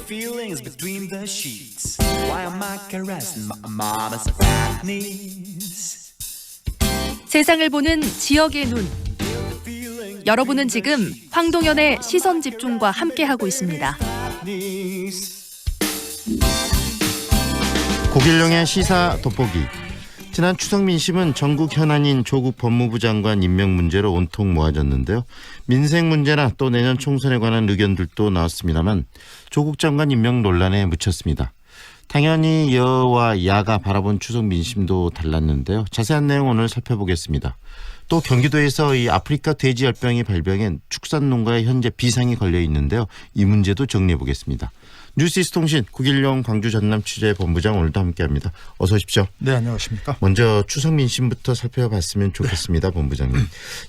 Feelings between the sheets. Why am I caressing my mama's fat knees? 세상을 보는 지역의 눈. 여러분은 지금 황동현의 시선 집중과 함께하고 있습니다. 고길룡의 시사 돋보기. 지난 추석 민심은 전국 현안인 조국 법무부 장관 임명 문제로 온통 모아졌는데요. 민생 문제나 또 내년 총선에 관한 의견들도 나왔습니다만 조국 장관 임명 논란에 묻혔습니다. 당연히 여와 야가 바라본 추석 민심도 달랐는데요. 자세한 내용 오늘 살펴보겠습니다. 또 경기도에서 이 아프리카 돼지열병이 발병한 축산농가에 현재 비상이 걸려 있는데요. 이 문제도 정리해 보겠습니다. 뉴시스 통신 구길용 광주 전남 취재 본부장 오늘도 함께합니다. 어서 오십시오. 네, 안녕하십니까. 먼저 추석 민심부터 살펴봤으면 좋겠습니다. 본부장님.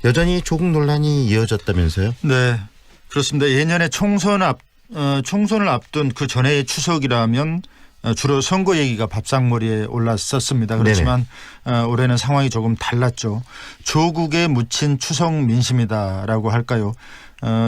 여전히 조국 논란이 이어졌다면서요? 네, 그렇습니다. 예년에 총선을 앞둔 그 전해의 추석이라면 주로 선거 얘기가 밥상머리에 올랐었습니다. 그렇지만 올해는 상황이 조금 달랐죠. 조국에 묻힌 추석 민심이다라고 할까요?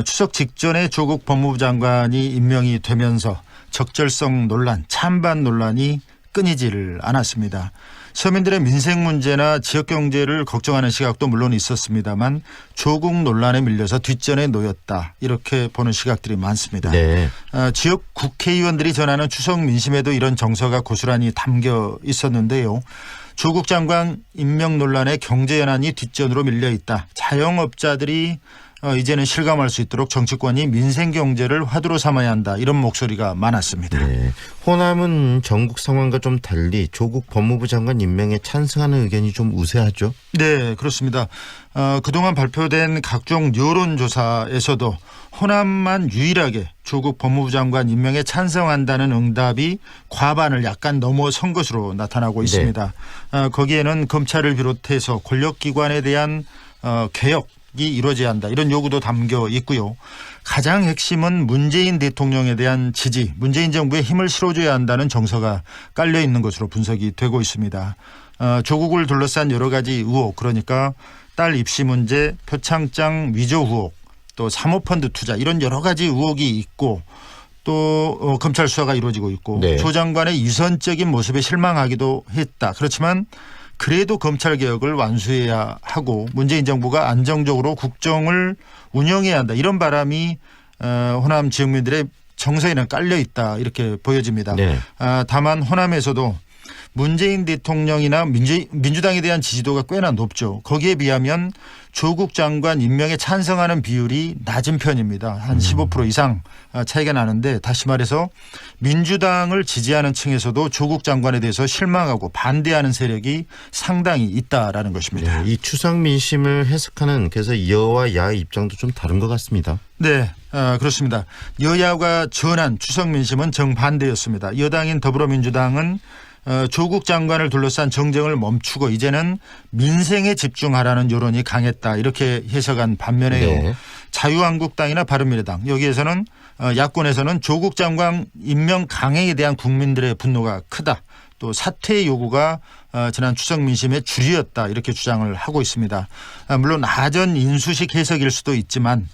추석 직전에 조국 법무부 장관이 임명이 되면서 적절성 논란, 찬반 논란이 끊이지를 않았습니다. 서민들의 민생 문제나 지역 경제를 걱정하는 시각도 물론 있었습니다만 조국 논란에 밀려서 뒷전에 놓였다. 이렇게 보는 시각들이 많습니다. 네. 지역 국회의원들이 전하는 추석 민심에도 이런 정서가 고스란히 담겨 있었는데요. 조국 장관 임명 논란에 경제 현안이 뒷전으로 밀려 있다. 자영업자들이 이제는 실감할 수 있도록 정치권이 민생 경제를 화두로 삼아야 한다. 이런 목소리가 많았습니다. 네. 호남은 전국 상황과 좀 달리 조국 법무부 장관 임명에 찬성하는 의견이 좀 우세하죠? 네, 그렇습니다. 그동안 발표된 각종 여론조사에서도 호남만 유일하게 조국 법무부 장관 임명에 찬성한다는 응답이 과반을 약간 넘어선 것으로 나타나고 있습니다. 네. 거기에는 검찰을 비롯해서 권력기관에 대한 개혁 이루어져야 한다. 이런 요구도 담겨 있고요. 가장 핵심은 문재인 대통령에 대한 지지, 문재인 정부에 힘을 실어줘야 한다는 정서가 깔려 있는 것으로 분석이 되고 있습니다. 조국을 둘러싼 여러 가지 의혹, 그러니까 딸 입시 문제, 표창장 위조 의혹, 또 사모펀드 투자 이런 여러 가지 의혹이 있고 또 검찰 수사가 이루어지고 있고 네. 조 장관의 위선적인 모습에 실망하기도 했다. 그렇지만 그래도 검찰개혁을 완수해야 하고 문재인 정부가 안정적으로 국정을 운영해야 한다. 이런 바람이 호남 지역민들의 정서에는 깔려 있다. 이렇게 보여집니다. 네. 다만 호남에서도 문재인 대통령이나 민주당에 대한 지지도가 꽤나 높죠. 거기에 비하면 조국 장관 임명에 찬성하는 비율이 낮은 편입니다. 한 15% 이상 차이가 나는데, 다시 말해서 민주당을 지지하는 층에서도 조국 장관에 대해서 실망하고 반대하는 세력이 상당히 있다라는 것입니다. 이 추석 민심을 해석하는 그래서 여와 야의 입장도 좀 다른 것 같습니다. 네, 그렇습니다. 여야가 전한 추석 민심은 정반대였습니다. 여당인 더불어민주당은 조국 장관을 둘러싼 정쟁을 멈추고 이제는 민생에 집중하라는 여론이 강했다, 이렇게 해석한 반면에요. 네. 자유한국당이나 바른미래당, 여기에서는 야권에서는 조국 장관 임명 강행에 대한 국민들의 분노가 크다, 또 사퇴 요구가 지난 추석 민심의 주류였다, 이렇게 주장을 하고 있습니다. 물론 아전 인수식 해석일 수도 있지만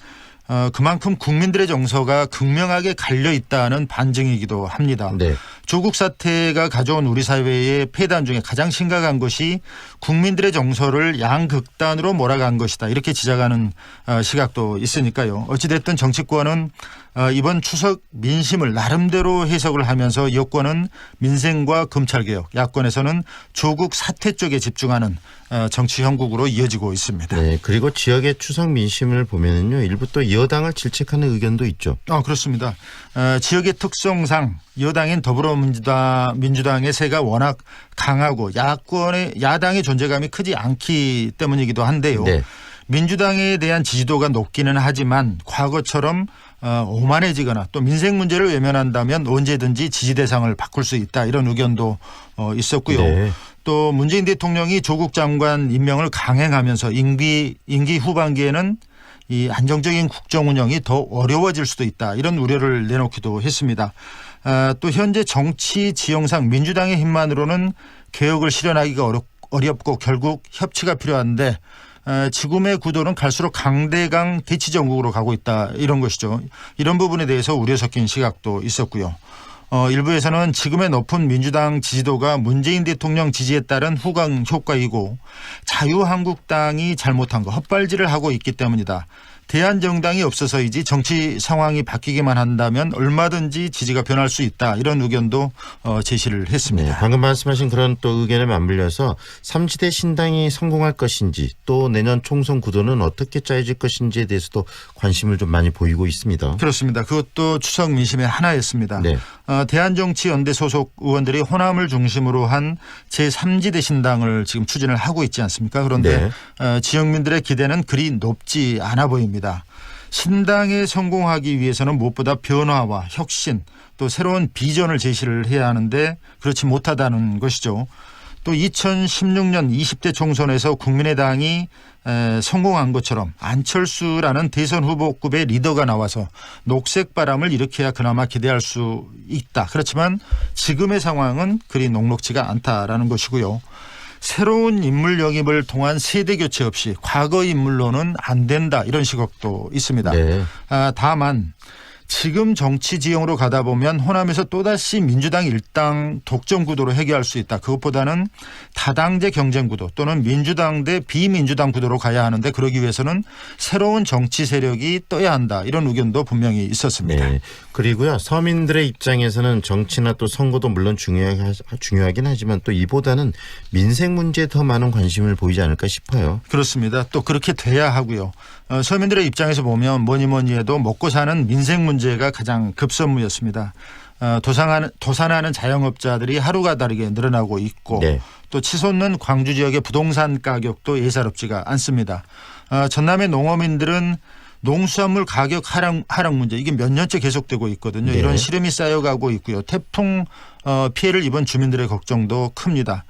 그만큼 국민들의 정서가 극명하게 갈려 있다는 반증이기도 합니다. 네. 조국 사태가 가져온 우리 사회의 폐단 중에 가장 심각한 것이 국민들의 정서를 양극단으로 몰아간 것이다, 이렇게 지적하는 시각도 있으니까요. 어찌됐든 정치권은 이번 추석 민심을 나름대로 해석을 하면서 여권은 민생과 검찰개혁, 야권에서는 조국 사퇴 쪽에 집중하는 정치 형국으로 이어지고 있습니다. 네, 그리고 지역의 추석 민심을 보면은요, 일부 또 여당을 질책하는 의견도 있죠. 그렇습니다. 지역의 특성상 여당인 더불어민주당의 세가 워낙 강하고 야당의 존재감이 크지 않기 때문이기도 한데요. 네. 민주당에 대한 지지도가 높기는 하지만 과거처럼 오만해지거나 또 민생 문제를 외면한다면 언제든지 지지 대상을 바꿀 수 있다, 이런 의견도 있었고요. 네. 또 문재인 대통령이 조국 장관 임명을 강행하면서 임기 후반기에는 이 안정적인 국정 운영이 더 어려워질 수도 있다, 이런 우려를 내놓기도 했습니다. 또 현재 정치 지형상 민주당의 힘만으로는 개혁을 실현하기가 어렵고 결국 협치가 필요한데 지금의 구도는 갈수록 강대강 대치 정국으로 가고 있다, 이런 것이죠. 이런 부분에 대해서 우려 섞인 시각도 있었고요. 일부에서는 지금의 높은 민주당 지지도가 문재인 대통령 지지에 따른 후광 효과이고 자유한국당이 잘못한 거, 헛발질을 하고 있기 때문이다. 대안정당이 없어서이지 정치 상황이 바뀌기만 한다면 얼마든지 지지가 변할 수 있다, 이런 의견도 제시를 했습니다. 네, 방금 말씀하신 그런 또 의견에 맞물려서 3지대 신당이 성공할 것인지 또 내년 총선 구도는 어떻게 짜여질 것인지에 대해서도 관심을 좀 많이 보이고 있습니다. 그렇습니다. 그것도 추석 민심의 하나였습니다. 네. 대한정치연대 소속 의원들이 호남을 중심으로 한 제3지대 신당을 지금 추진을 하고 있지 않습니까? 그런데 지역민들의 기대는 그리 높지 않아 보입니다. 신당에 성공하기 위해서는 무엇보다 변화와 혁신, 또 새로운 비전을 제시를 해야 하는데 그렇지 못하다는 것이죠. 또 2016년 20대 총선에서 국민의당이 성공한 것처럼 안철수라는 대선 후보급의 리더가 나와서 녹색 바람을 일으켜야 그나마 기대할 수 있다. 그렇지만 지금의 상황은 그리 녹록지가 않다라는 것이고요. 새로운 인물 영입을 통한 세대 교체 없이 과거 인물로는 안 된다, 이런 시각도 있습니다. 네. 다만 지금 정치 지형으로 가다 보면 호남에서 또다시 민주당 일당 독점 구도로 해결할 수 있다. 그것보다는 다당제 경쟁 구도 또는 민주당 대 비민주당 구도로 가야 하는데 그러기 위해서는 새로운 정치 세력이 떠야 한다, 이런 의견도 분명히 있었습니다. 네. 그리고요, 서민들의 입장에서는 정치나 또 선거도 물론 중요하긴 하지만 또 이보다는 민생 문제에 더 많은 관심을 보이지 않을까 싶어요. 그렇습니다. 또 그렇게 돼야 하고요. 서민들의 입장에서 보면 뭐니 해도 먹고 사는 민생 문제가 가장 급선무였습니다. 도산하는 자영업자들이 하루가 다르게 늘어나고 있고 또 치솟는 광주 지역의 부동산 가격도 예사롭지가 않습니다. 전남의 농어민들은 농수산물 가격 하락 문제, 이게 몇 년째 계속되고 있거든요. 이런 시름이 쌓여가고 있고요. 태풍 피해를 입은 주민들의 걱정도 큽니다.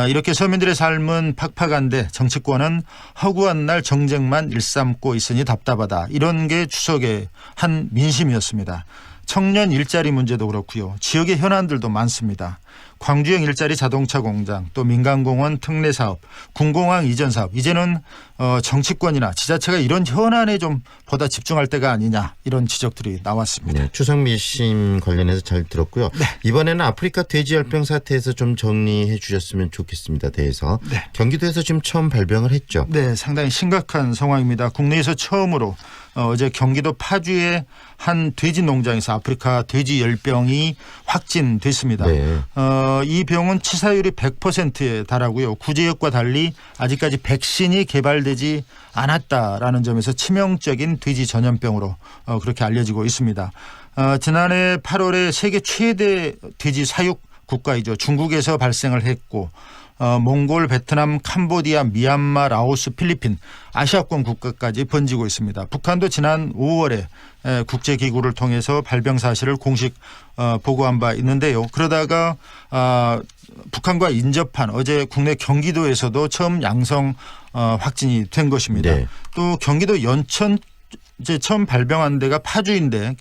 이렇게 서민들의 삶은 팍팍한데 정치권은 허구한 날 정쟁만 일삼고 있으니 답답하다, 이런 게 추석의 한 민심이었습니다. 청년 일자리 문제도 그렇고요. 지역의 현안들도 많습니다. 광주형 일자리 자동차 공장, 또 민간공원 특례 사업, 군공항 이전 사업, 이제는 정치권이나 지자체가 이런 현안에 좀 보다 집중할 때가 아니냐, 이런 지적들이 나왔습니다. 네, 추석 민심 관련해서 잘 들었고요. 이번에는 아프리카 돼지열병 사태에서 좀 정리해 주셨으면 좋겠습니다. 대해서 경기도에서 지금 처음 발병을 했죠. 네, 상당히 심각한 상황입니다. 국내에서 처음으로 어제 경기도 파주의 한 돼지 농장에서 아프리카 돼지 열병이 확진됐습니다. 네. 이 병은 치사율이 100%에 달하고요. 구제역과 달리 아직까지 백신이 개발되지 않았다라는 점에서 치명적인 돼지 전염병으로 그렇게 알려지고 있습니다. 지난해 8월에 세계 최대 돼지 사육 국가이죠. 중국에서 발생을 했고 몽골, 베트남, 캄보디아, 미얀마, 라오스, 필리핀, 아시아권 국가까지 번지고 있습니다. 북한도 지난 5월에 국제기구를 통해서 발병 사실을 공식 보고한 바 있는데요. 그러다가 북한과 인접한 어제 국내 경기도에서도 처음 양성 확진이 된 것입니다. 네. 또 경기도 연천 이제 처음 발병한 데가 파주인데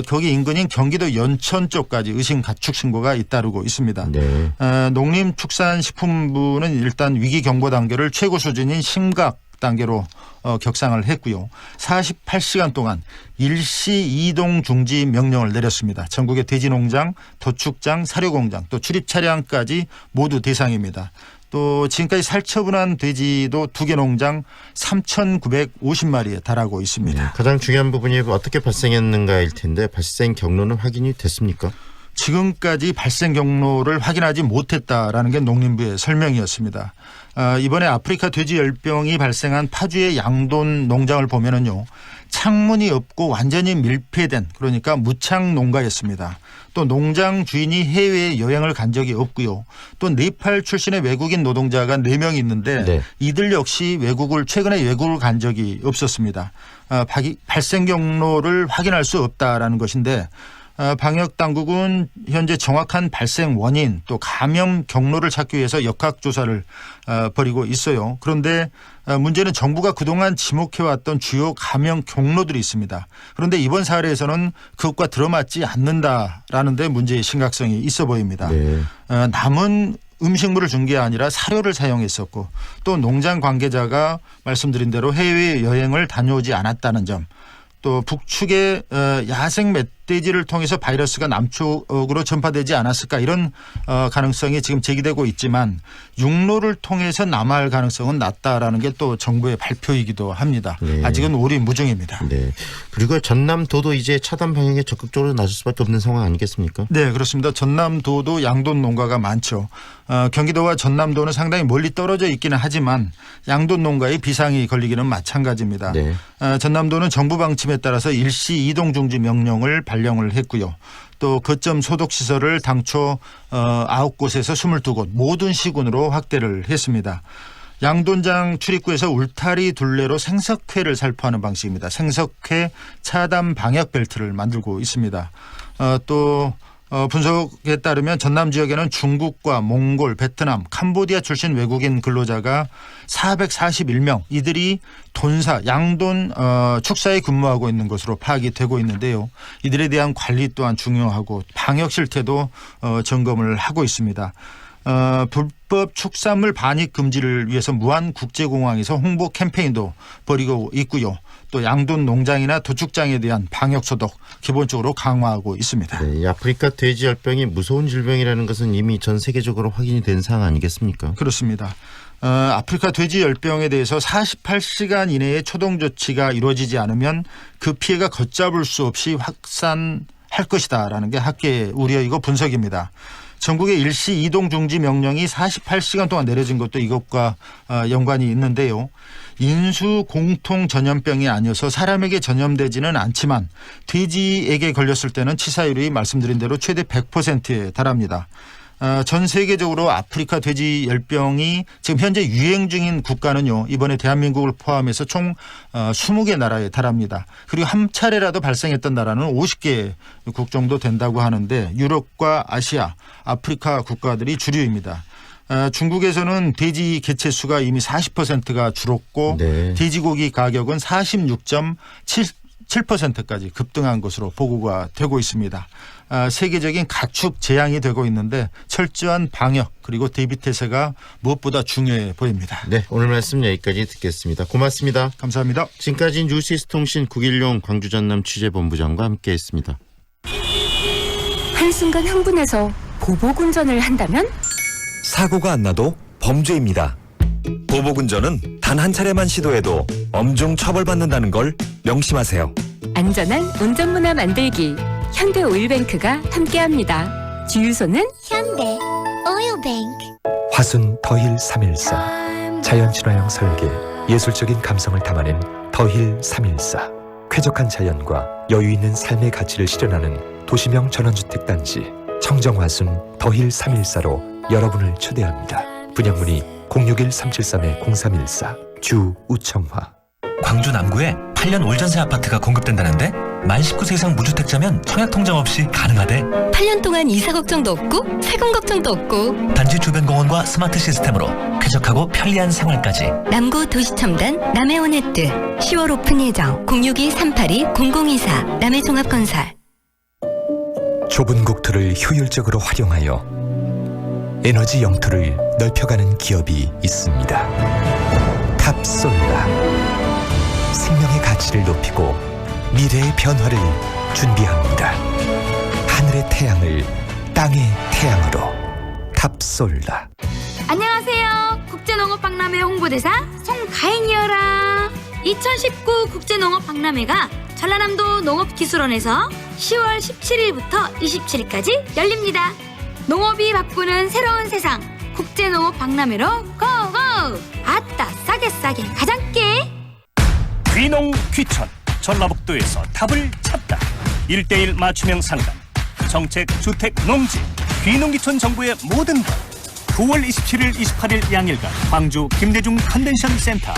거기 인근인 경기도 연천 쪽까지 의심 가축 신고가 잇따르고 있습니다. 네. 농림축산식품부는 일단 위기 경보 단계를 최고 수준인 심각 단계로 격상을 했고요. 48시간 동안 일시 이동 중지 명령을 내렸습니다. 전국의 돼지농장, 도축장, 사료공장, 또 출입 차량까지 모두 대상입니다. 또 지금까지 살처분한 돼지도 2개 농장 3,950마리에 달하고 있습니다. 가장 중요한 부분이 어떻게 발생했는가일 텐데 발생 경로는 확인이 됐습니까? 지금까지 발생 경로를 확인하지 못했다라는 게 농림부의 설명이었습니다. 이번에 아프리카 돼지 열병이 발생한 파주의 양돈 농장을 보면은요. 창문이 없고 완전히 밀폐된 그러니까 무창 농가였습니다. 또 농장 주인이 해외에 여행을 간 적이 없고요. 또 네팔 출신의 외국인 노동자가 4명이 있는데 네. 이들 역시 최근에 외국을 간 적이 없었습니다. 발생 경로를 확인할 수 없다라는 것인데 방역 당국은 현재 정확한 발생 원인 또 감염 경로를 찾기 위해서 역학조사를 벌이고 있어요. 그런데 문제는 정부가 그동안 지목해왔던 주요 감염 경로들이 있습니다. 그런데 이번 사례에서는 그것과 들어맞지 않는다라는 데 문제의 심각성이 있어 보입니다. 네. 남은 음식물을 준 게 아니라 사료를 사용했었고 또 농장 관계자가 말씀드린 대로 해외 여행을 다녀오지 않았다는 점 또 북측의 야생 멧돼지를 통해서 바이러스가 남쪽으로 전파되지 않았을까 이런 가능성이 지금 제기되고 있지만 육로를 통해서 남할 가능성은 낮다라는 게 또 정부의 발표이기도 합니다. 네. 아직은 오리무중입니다. 네. 그리고 전남도도 이제 차단 방역에 적극적으로 나설 수밖에 없는 상황 아니겠습니까? 네, 그렇습니다. 전남도도 양돈 농가가 많죠. 경기도와 전남도는 상당히 멀리 떨어져 있기는 하지만 양돈 농가에 비상이 걸리기는 마찬가지입니다. 네. 전남도는 정부 방침에 따라서 일시 이동 중지 명령을 발령을 했고요. 또 거점 소독 시설을 당초 9곳에서 22곳 모든 시군으로 확대를 했습니다. 양돈장 출입구에서 울타리 둘레로 생석회를 살포하는 방식입니다. 생석회 차단 방역 벨트를 만들고 있습니다. 또 분석에 따르면 전남 지역에는 중국과 몽골, 베트남, 캄보디아 출신 외국인 근로자가 441명 이들이 돈사, 양돈 축사에 근무하고 있는 것으로 파악이 되고 있는데요. 이들에 대한 관리 또한 중요하고 방역 실태도 점검을 하고 있습니다. 불법 축산물 반입 금지를 위해서 무안국제공항에서 홍보 캠페인도 벌이고 있고요. 또 양돈 농장이나 도축장에 대한 방역 소독 기본적으로 강화하고 있습니다. 네, 이 아프리카 돼지 열병이 무서운 질병이라는 것은 이미 전 세계적으로 확인이 된 사항 아니겠습니까? 그렇습니다. 아프리카 돼지 열병에 대해서 48시간 이내에 초동 조치가 이루어지지 않으면 그 피해가 걷잡을 수 없이 확산할 것이다라는 게 학계의 우려이고 분석입니다. 전국의 일시 이동 중지 명령이 48시간 동안 내려진 것도 이것과 연관이 있는데요. 인수 공통 전염병이 아니어서 사람에게 전염되지는 않지만 돼지에게 걸렸을 때는 치사율이 말씀드린 대로 최대 100%에 달합니다. 전 세계적으로 아프리카 돼지 열병이 지금 현재 유행 중인 국가는요. 이번에 대한민국을 포함해서 총 20개 나라에 달합니다. 그리고 한 차례라도 발생했던 나라는 50개국 정도 된다고 하는데 유럽과 아시아, 아프리카 국가들이 주류입니다. 중국에서는 돼지 개체수가 이미 40%가 줄었고 네. 돼지고기 가격은 46.7%까지 급등한 것으로 보고가 되고 있습니다. 세계적인 가축 재앙이 되고 있는데 철저한 방역 그리고 대비태세가 무엇보다 중요해 보입니다. 네, 오늘 말씀 여기까지 듣겠습니다. 고맙습니다. 감사합니다. 지금까지 뉴시스 통신 국일용 광주 전남 취재본부장과 함께했습니다. 한순간 흥분해서 보복운전을 한다면? 사고가 안 나도 범죄입니다. 보복운전은 단 한 차례만 시도해도 엄중 처벌받는다는 걸 명심하세요. 안전한 운전문화 만들기 현대오일뱅크가 함께합니다. 주유소는 현대 오일뱅크. 화순 더힐 314 자연친화형 설계, 예술적인 감성을 담아낸 더힐 314. 쾌적한 자연과 여유 있는 삶의 가치를 실현하는 도시명 전원주택 단지 청정화순 더힐 314로 여러분을 초대합니다. 분양문의 061-373-0314 주우청화. 광주 남구에 8년 올전세 아파트가 공급된다는데 만 19세 이상 무주택자면 청약통장 없이 가능하대. 8년 동안 이사 걱정도 없고 세금 걱정도 없고 단지 주변 공원과 스마트 시스템으로 쾌적하고 편리한 생활까지. 남구 도시첨단 남해온해뜨 10월 오픈 예정 062-382-0024 남해종합건설. 좁은 국토를 효율적으로 활용하여 에너지 영토를 넓혀가는 기업이 있습니다. 탑솔라. 생명의 가치를 높이고 미래의 변화를 준비합니다. 하늘의 태양을 땅의 태양으로. 탑솔라. 안녕하세요. 국제농업박람회 홍보대사 송가인이어라. 2019 국제농업박람회가 전라남도 농업기술원에서 10월 17일부터 27일까지 열립니다. 농업이 바꾸는 새로운 세상 국제농업박람회로 고고! 아따 싸게 가장께. 귀농 귀천 전라북도에서 답을 찾다. 1:1 맞춤형 상담 정책 주택 농지 귀농귀촌 정보의 모든 것 9월 27일 28일 양일간 광주 김대중 컨벤션 센터.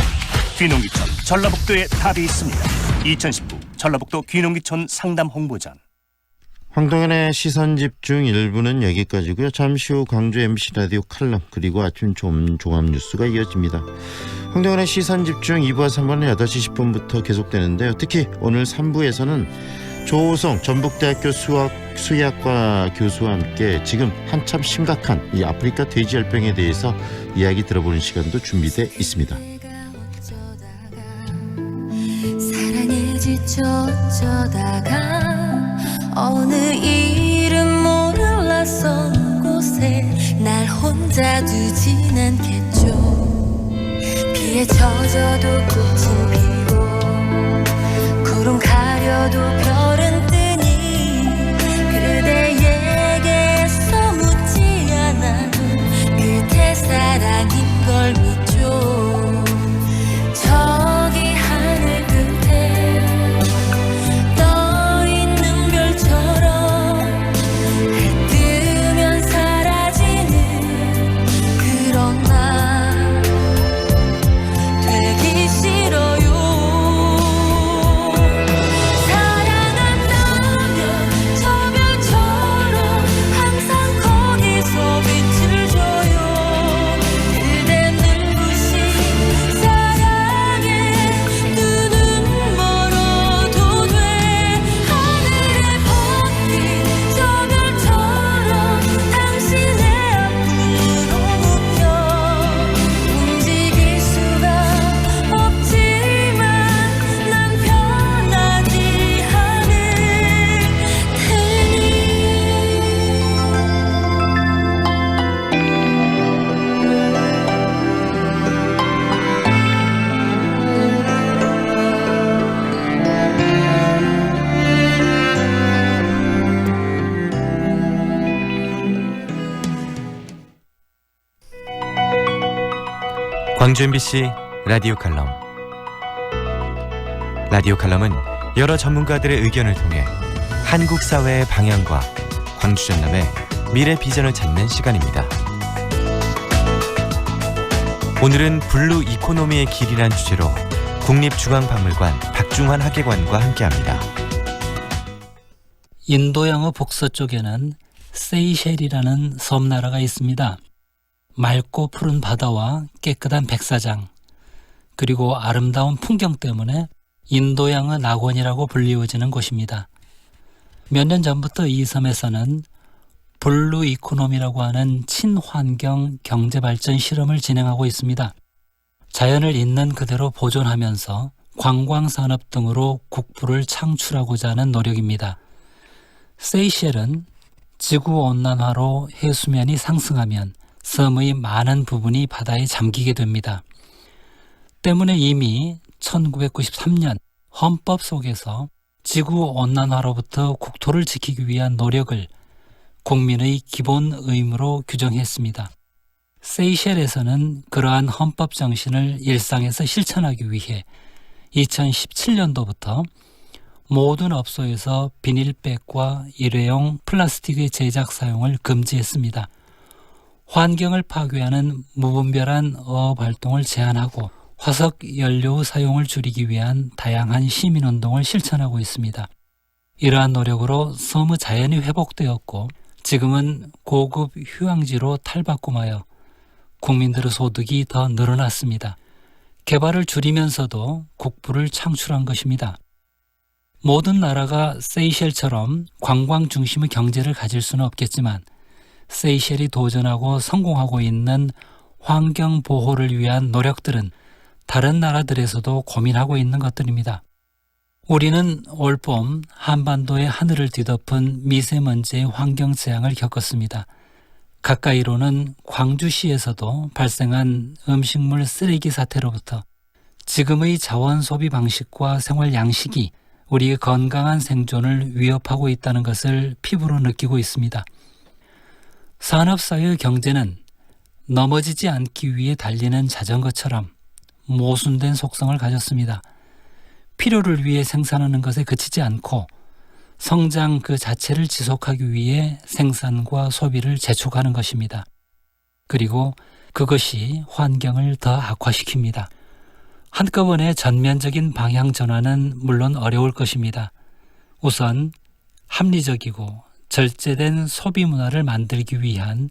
귀농귀촌 전라북도에 답이 있습니다. 2019 전라북도 귀농귀촌 상담 홍보전. 황동현의 시선집중 1부는 여기까지고요. 잠시 후 광주 MBC 라디오 칼럼 그리고 아침 종합뉴스가 이어집니다. 황동현의 시선집중 2부와 3부는 8시 10분부터 계속되는데요. 특히 오늘 3부에서는 조호성 전북대학교 수의학과 교수와 함께 지금 한참 심각한 이 아프리카 돼지열병에 대해서 이야기 들어보는 시간도 준비되어 있습니다. 사랑에 지쳐 어쩌다가 어느 이름 모를 낯선 곳에 날 혼자 두진 않겠죠. 비에 젖어도 꽃은 피고 구름 가려도 별은 뜨니 그대에게서 묻지 않아도 그대 사랑인 걸 믿죠. 저기 하늘 끝에 떠 있는 별처럼 해 뜨면 사라지는 그런 나 되기 싫어요. 사랑한다면 저 별처럼 항상 거기서 빛을 줘요. 그대 눈부신 사랑에 두 눈 멀어도 돼. 하늘에 벗긴 저 별처럼 당신의 앞으로 묶여 움직일 수가 없지만 난 변하지 않을 테니. 광주 MBC 라디오 칼럼. 라디오 칼럼은 여러 전문가들의 의견을 통해 한국 사회의 방향과 광주 전남의 미래 비전을 찾는 시간입니다. 오늘은 블루 이코노미의 길이란 주제로 국립중앙박물관 박중환 학예관과 함께합니다. 인도양어 북서쪽에는 세이셸이라는 섬나라가 있습니다. 맑고 푸른 바다와 깨끗한 백사장, 그리고 아름다운 풍경 때문에 인도양어 낙원이라고 불리워지는 곳입니다. 몇 년 전부터 이 섬에서는 블루 이코노미라고 하는 친환경 경제발전 실험을 진행하고 있습니다. 자연을 있는 그대로 보존하면서 관광산업 등으로 국부를 창출하고자 하는 노력입니다. 세이셸은 지구온난화로 해수면이 상승하면 섬의 많은 부분이 바다에 잠기게 됩니다. 때문에 이미 1993년 헌법 속에서 지구온난화로부터 국토를 지키기 위한 노력을 국민의 기본 의무로 규정했습니다. 세이셸에서는 그러한 헌법 정신을 일상에서 실천하기 위해 2017년도부터 모든 업소에서 비닐백과 일회용 플라스틱의 제작 사용을 금지했습니다. 환경을 파괴하는 무분별한 어업 활동을 제한하고 화석 연료 사용을 줄이기 위한 다양한 시민운동을 실천하고 있습니다. 이러한 노력으로 섬의 자연이 회복되었고 지금은 고급 휴양지로 탈바꿈하여 국민들의 소득이 더 늘어났습니다. 개발을 줄이면서도 국부를 창출한 것입니다. 모든 나라가 세이셸처럼 관광 중심의 경제를 가질 수는 없겠지만 세이셸이 도전하고 성공하고 있는 환경 보호를 위한 노력들은 다른 나라들에서도 고민하고 있는 것들입니다. 우리는 올봄 한반도의 하늘을 뒤덮은 미세먼지의 환경 재앙을 겪었습니다. 가까이로는 광주시에서도 발생한 음식물 쓰레기 사태로부터 지금의 자원 소비 방식과 생활 양식이 우리의 건강한 생존을 위협하고 있다는 것을 피부로 느끼고 있습니다. 산업사회의 경제는 넘어지지 않기 위해 달리는 자전거처럼 모순된 속성을 가졌습니다. 필요를 위해 생산하는 것에 그치지 않고 성장 그 자체를 지속하기 위해 생산과 소비를 재촉하는 것입니다. 그리고 그것이 환경을 더 악화시킵니다. 한꺼번에 전면적인 방향 전환은 물론 어려울 것입니다. 우선 합리적이고 절제된 소비 문화를 만들기 위한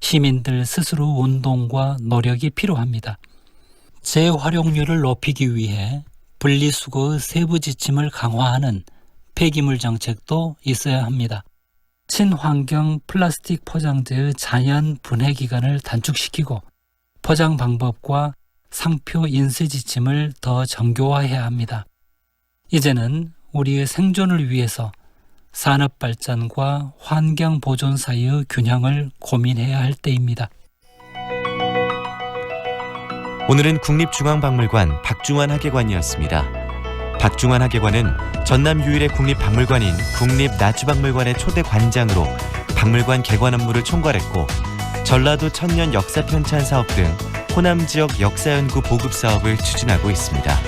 시민들 스스로 운동과 노력이 필요합니다. 재활용률을 높이기 위해 분리수거의 세부 지침을 강화하는 폐기물 정책도 있어야 합니다. 친환경 플라스틱 포장재의 자연 분해 기간을 단축시키고 포장 방법과 상표 인쇄 지침을 더 정교화해야 합니다. 이제는 우리의 생존을 위해서 산업 발전과 환경 보존 사이의 균형을 고민해야 할 때입니다. 오늘은 국립중앙박물관 박중환 학예관이었습니다. 박중환 학예관은 전남 유일의 국립박물관인 국립나주박물관의 초대 관장으로 박물관 개관 업무를 총괄했고 전라도 천년 역사 편찬 사업 등 호남 지역 역사 연구 보급 사업을 추진하고 있습니다.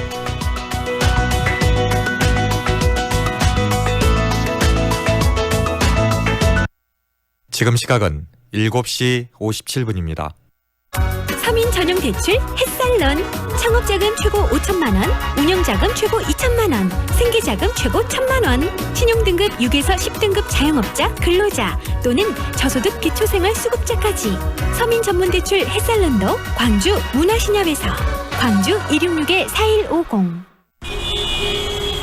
지금 시각은 7시 57분입니다. 서민 전용 대출 햇살론. 창업자금 최고 5천만 원, 운영자금 최고 2천만 원, 생계자금 최고 1,000만 원. 신용등급 6에서 10등급 자영업자, 근로자 또는 저소득 기초생활수급자까지 서민 전문 대출 햇살론도 광주 문화신협에서 광주 266-4150.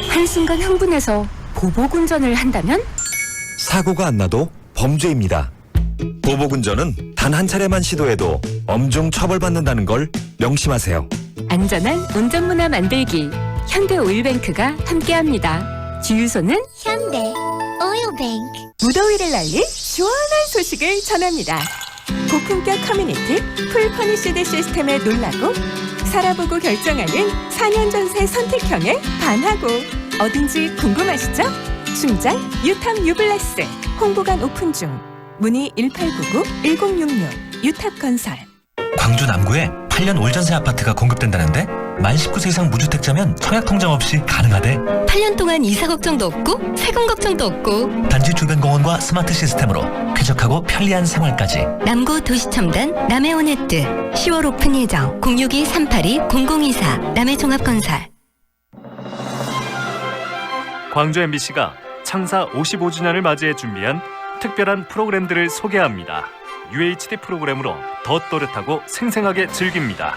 한순간 흥분해서 보복운전을 한다면? 사고가 안 나도 범죄입니다. 보복운전은 단 한 차례만 시도해도 엄중 처벌받는다는 걸 명심하세요. 안전한 운전문화 만들기 현대오일뱅크가 함께합니다. 주유소는 현대 오일뱅크. 무더위를 날릴 시원한 소식을 전합니다. 고품격 커뮤니티 풀퍼니시드 시스템에 놀라고 살아보고 결정하는 4년 전세 선택형에 반하고 어딘지 궁금하시죠? 충장 유탑 유블레스 홍보관 오픈 중. 문의 1899-1066 유탑건설. 광주 남구에 8년 올전세 아파트가 공급된다는데 만 19세 이상 무주택자면 청약 통장 없이 가능하대. 8년 동안 이사 걱정도 없고 세금 걱정도 없고 단지 주변 공원과 스마트 시스템으로 쾌적하고 편리한 생활까지. 남구 도시첨단 남해온해뜨 10월 오픈 예정 062-382-0024 남해종합건설. 광주 MBC가 창사 55주년을 맞이해 준비한 특별한 프로그램들을 소개합니다. UHD 프로그램으로 더 또렷하고 생생하게 즐깁니다.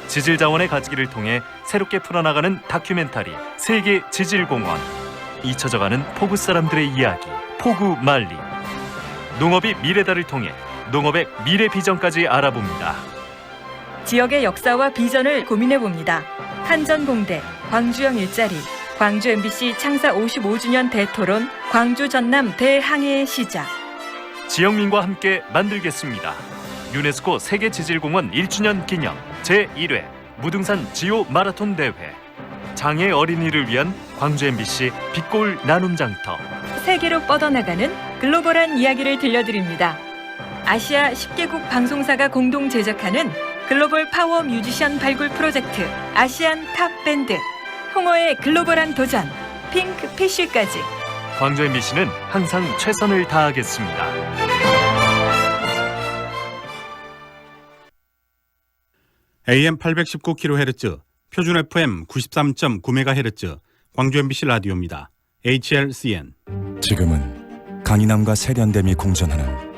지질자원의 가지기를 통해 새롭게 풀어나가는 다큐멘터리 세계 지질공원, 잊혀져가는 포구 사람들의 이야기 포구 말리, 농업이 미래다를 통해 농업의 미래 비전까지 알아봅니다. 지역의 역사와 비전을 고민해봅니다. 한전공대, 광주형 일자리, 광주 MBC 창사 55주년 대토론, 광주 전남 대항해의 시작. 지역민과 함께 만들겠습니다. 유네스코 세계지질공원 1주년 기념 제1회 무등산 지오 마라톤 대회 장애 어린이를 위한 광주 MBC 빛골 나눔 장터. 세계로 뻗어나가는 글로벌한 이야기를 들려드립니다. 아시아 10개국 방송사가 공동 제작하는 글로벌 파워 뮤지션 발굴 프로젝트 아시안 탑 밴드. 홍어의 글로벌한 도전, 핑크 피쉬까지. 광주 MBC는 항상 최선을 다하겠습니다. AM 819kHz, 표준 FM 93.9MHz, 광주 MBC 라디오입니다. HLCN. 지금은 강인함과 세련됨이 공존하는